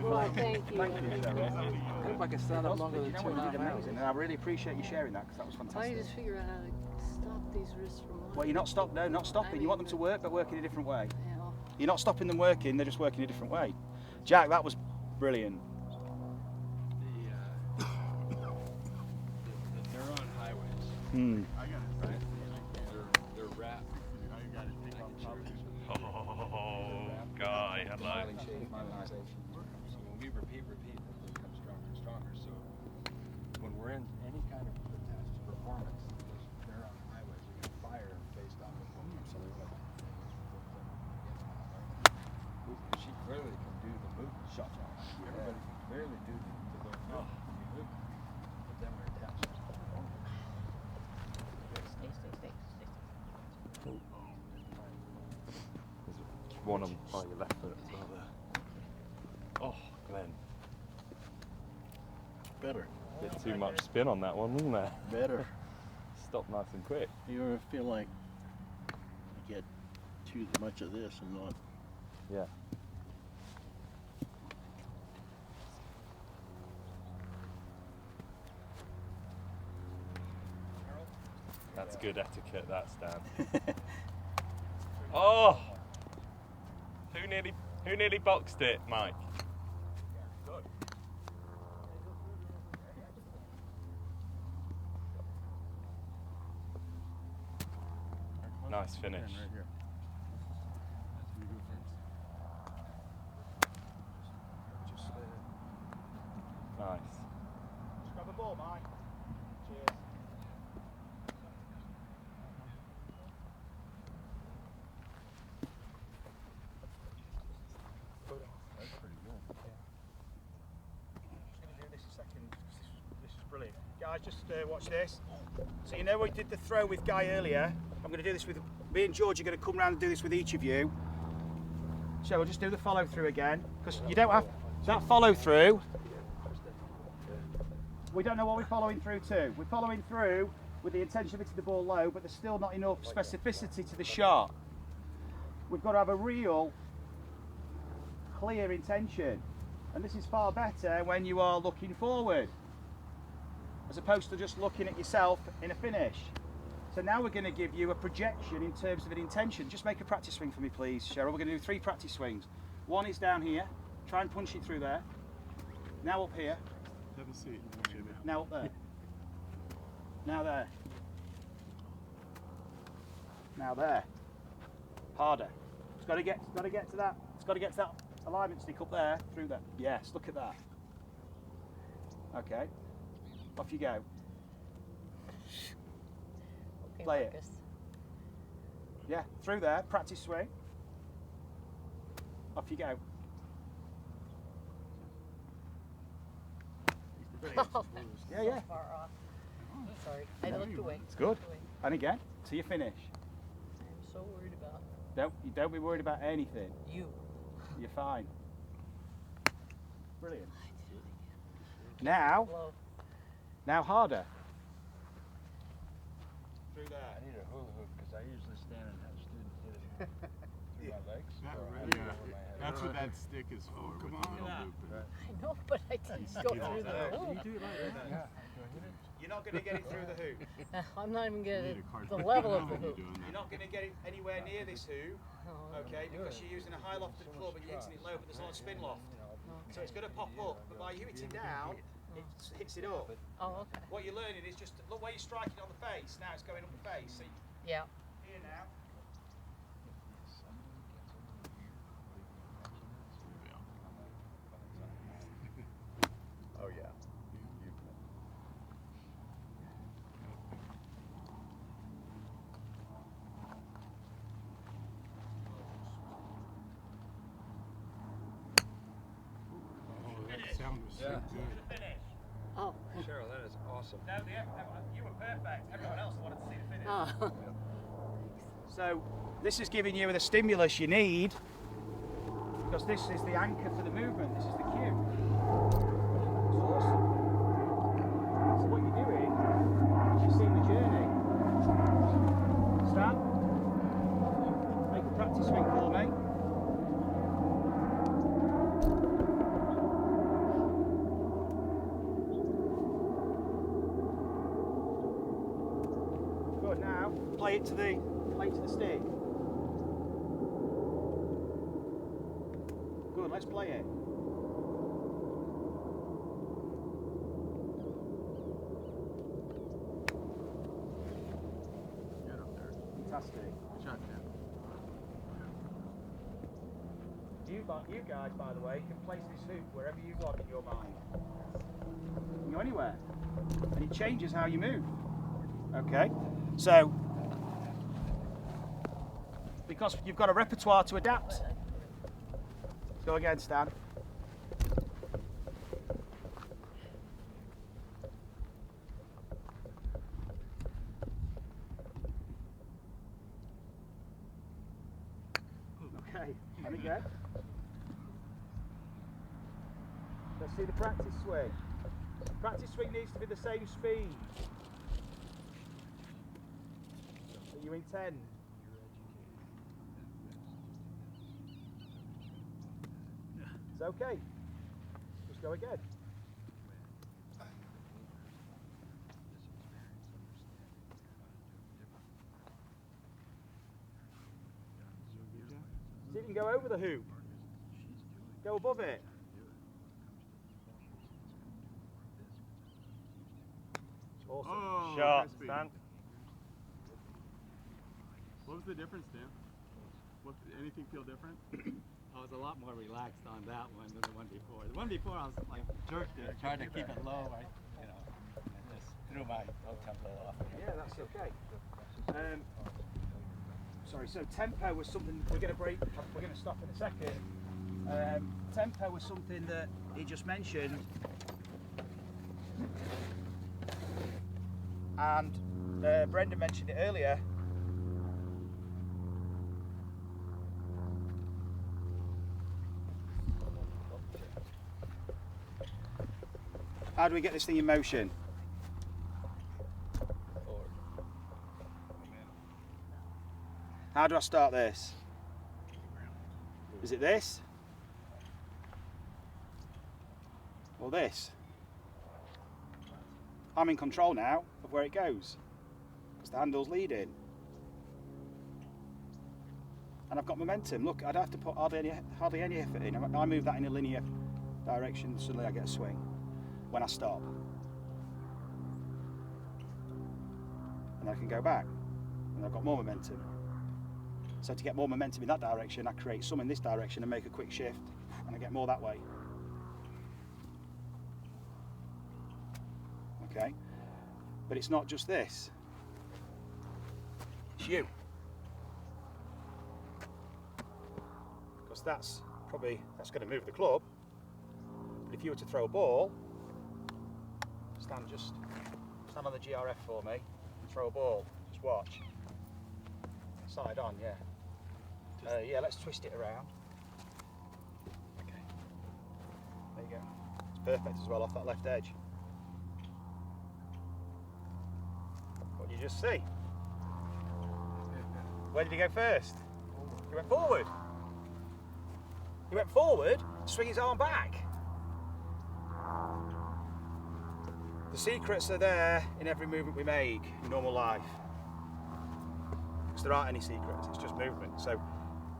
Well, thank you. Thank you, Cheryl. I hope I can stand up longer You than know 2.5 what, you did hours. amazing, and I really appreciate you sharing that because that was Why don't you fantastic. just figure out how to stop these wrists from working? Well, you're not stopping. No, not stopping. You want them to work, but work in a different way. Yeah, well, You're not stopping them working; they're just working a different way. Jack, that was brilliant. They're on highways, Hmm. I got it, right? they're wrapped. Now you got to take off top. Oh, guy, hello. Smiling shape, finalization. So when we repeat, they become stronger and stronger. So when we're in any kind of test performance, they're on highways. We can fire based off of them. So they're like, she clearly can do the movement shot. Everybody can clearly do the movement. But then we're attached. stay. There's one on your left foot as well there. Oh, Glenn. Better. Bit too much spin on that one, wasn't there? Better. Stop nice and quick. You ever feel like you get too much of this and not Yeah. That's good etiquette, that's Dan. Oh! Who nearly boxed it, Mike? Nice finish. Right here. You go first. Just Nice. Just grab a ball, Mike. Cheers. That's pretty good. I'm just going to do this a second. This is brilliant. Guys, just watch this. So you know we did the throw with Guy earlier. I'm going to do this with me and George. Are going to come round and do this with each of you. So we'll just do the follow through again, because you don't have that follow through. We don't know what we're following through to. We're following through with the intention of hitting the ball low, but there's still not enough specificity to the shot. We've got to have a real clear intention, and this is far better when you are looking forward as opposed to just looking at yourself in a finish. So now we're going to give you a projection in terms of an intention. Just make a practice swing for me, please, Cheryl. We're going to do 3 practice swings. One is down here. Try and punch it through there. Now up here. Have a seat. Now up there. Now there. Now there. Harder. It's got to get to that. It's got to get to that alignment stick up there, through there. Yes, look at that. Okay. Off you go. Okay, Play it. Marcus. Yeah, through there. Practice swing. Off you go. Oh, Yeah, yeah. so far off. Sorry, I looked away. It's good. Looked away. And again, till you finish. I'm so worried about Don't be worried about anything. you. You're fine. Brilliant. Now harder. Through there. I need a hula hoop because I usually stand and have students hit it through my legs. That so I really- have it over my head. That's what that stick is for. come with the on. little Yeah. loop in it. I know, but I didn't go through the hoop. do it like that? Yeah. Do I hit it? You're not going to get it through the hoop. I'm not even You getting need a card the for level that of the when you're hoop. doing that. You're not going to get it anywhere near this hoop, Oh, okay, because you're using a high lofted club and you're hitting it low, but there's a lot of spin loft. So it's going to pop up, but by you hitting down, it hits it up. oh, okay. What you're learning is just, look where you're striking on the face, now it's going up the face. So Yeah. here now. Oh yeah. Oh, that sound was so Yeah. good. Finish. Oh. Cheryl, that is awesome. No, you were perfect. Everyone else wanted to see the finish. Oh. So this is giving you the stimulus you need, because this is the anchor for the movement. This is the cue. It's awesome. So what you're doing is you're seeing the journey. Stan, make a practice swing for me. Good. Now play it to the stick. Good, let's play it. Get up there. Fantastic. Good shot, Ken. You guys, by the way, can place this hoop wherever you want in your mind. You can go anywhere. And it changes how you move. Okay? So, because you've got a repertoire to adapt. Let's go again, Stan. Okay, and again. Let's see the practice swing. Practice swing needs to be the same speed that you intend. okay. Just go again. See if you can go over the hoop. Go above it. Awesome. Oh, Shot, crispy. Stan. What was the difference, Dan? Anything feel different? I was a lot more relaxed on that one than the one before. The one before I was like jerked it, trying to keep it low. I just threw my low tempo off. Yeah, that's okay. Sorry, so tempo was something we're going to break. We're going to stop in a second. Tempo was something that he just mentioned, and Brendan mentioned it earlier. How do we get this thing in motion? How do I start this? Is it this? Or this? I'm in control now of where it goes because the handle's leading. And I've got momentum. Look, I don't have to put hardly any effort in. I move that in a linear direction, suddenly I get a swing when I stop. And I can go back and I've got more momentum. So to get more momentum in that direction, I create some in this direction and make a quick shift, and I get more that way. Okay, but it's not just this. It's you. Because that's going to move the club. But if you were to throw a ball, stand on the GRF for me, and throw a ball. Just watch. Side on, yeah. Yeah, let's twist it around. Okay. There you go. It's perfect as well off that left edge. What did you just see? Where did he go first? He went forward. He went forward, swing his arm back. The secrets are there in every movement we make in normal life. Because there aren't any secrets, it's just movement. So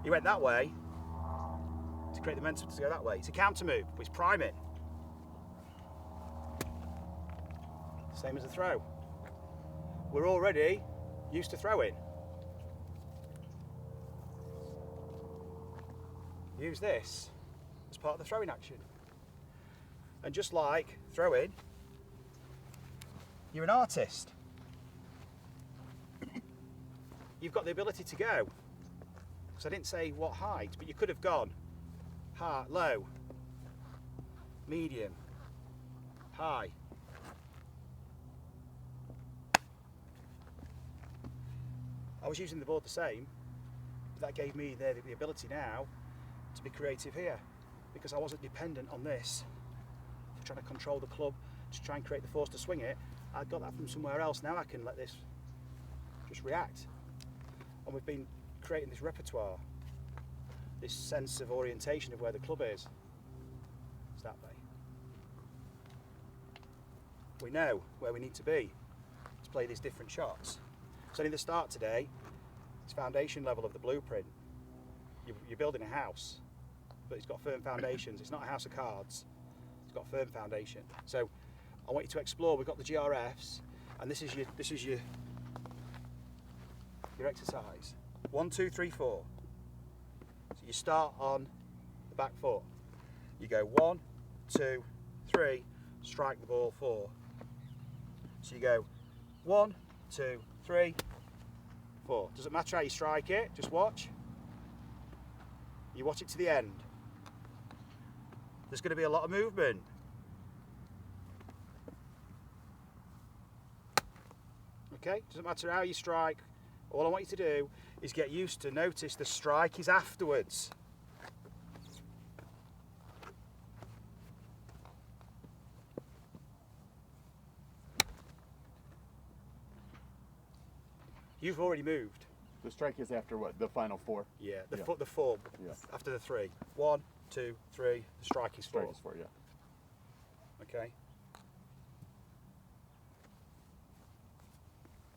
he went that way to create the momentum to go that way. It's a counter move, but it's priming. Same as a throw. We're already used to throwing. Use this as part of the throwing action. And just like throwing, you're an artist. You've got the ability to go. So I didn't say what height, but you could have gone high, low, medium, high. I was using the board the same, but that gave me the ability now to be creative here, because I wasn't dependent on this for trying to control the club to try and create the force to swing it. I got that from somewhere else. Now I can let this just react. And we've been creating this repertoire, this sense of orientation of where the club is. It's that way. We know where we need to be to play these different shots. So in the start today, it's foundation level of the blueprint. You're building a house, but it's got firm foundations. It's not a house of cards. It's got firm foundation. So I want you to explore. We've got the GRFs, and this is your exercise. 1, 2, 3, 4. So you start on the back foot. You go 1, 2, 3, strike the ball 4. So you go 1, 2, 3, 4. Doesn't matter how you strike it, just watch. You watch it to the end. There's going to be a lot of movement. Okay, doesn't matter how you strike. All I want you to do is get used to notice the strike is afterwards. You've already moved. The strike is after what? The final 4? Yeah, the Yeah. foot, the 4, Yeah. after the 3. 1, 2, 3. The strike is 4. Strike is 4, yeah. Okay.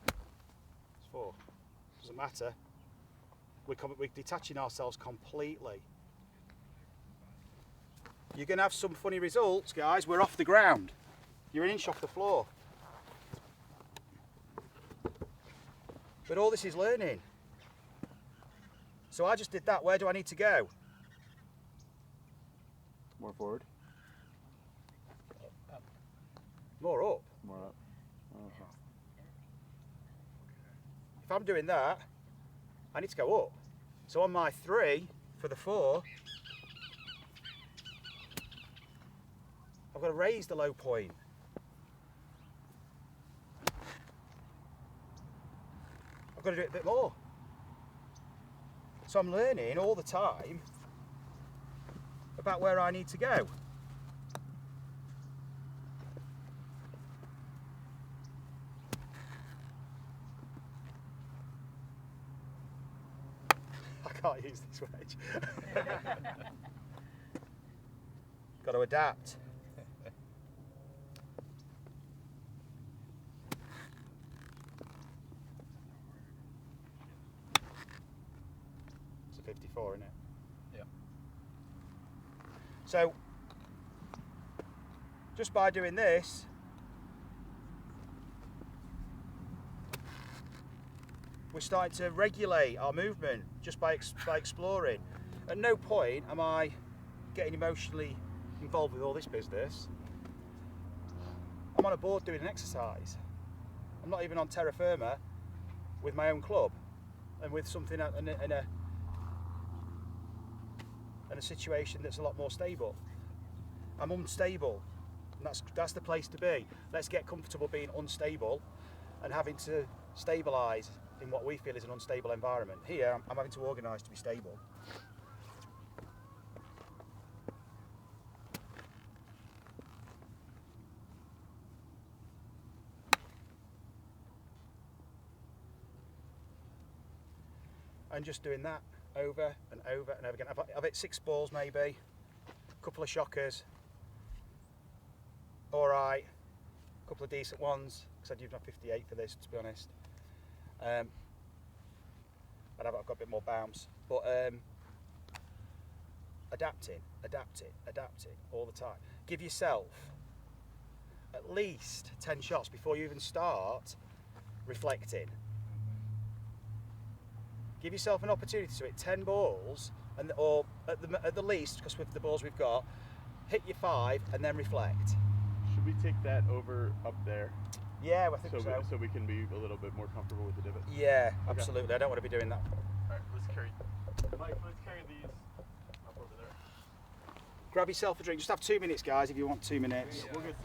It's 4. Doesn't matter. We're detaching ourselves completely. You're going to have some funny results, guys. We're off the ground. You're an inch off the floor. But all this is learning. So I just did that. Where do I need to go? More forward. More up. More up. Okay. If I'm doing that, I need to go up. So on my 3 for the 4, I've got to raise the low point. I've got to do it a bit more. So I'm learning all the time about where I need to go. I can't use this wedge. Got to adapt. It's a 54, isn't it? Yeah. So, just by doing this, we're starting to regulate our movement just by exploring. At no point am I getting emotionally involved with all this business. I'm on a board doing an exercise. I'm not even on terra firma with my own club and with something in a situation that's a lot more stable. I'm unstable, and that's the place to be. Let's get comfortable being unstable and having to stabilise in what we feel is an unstable environment. Here, I'm having to organise to be stable. And just doing that over and over and over again. I've hit 6 balls maybe, a couple of shockers, all right, a couple of decent ones, because I'd used my 58 for this, to be honest. And I've got a bit more bounce, but adapting all the time. Give yourself at least 10 shots before you even start reflecting. Give yourself an opportunity to hit 10 balls, or at the least, because with the balls we've got, hit your 5 and then reflect. Should we take that over up there? Yeah, I think so. So we can be a little bit more comfortable with the divot? Yeah, absolutely. I don't want to be doing that. Alright, let's carry these up over there. Grab yourself a drink. Just have 2 minutes, guys, if you want 2 minutes. We'll get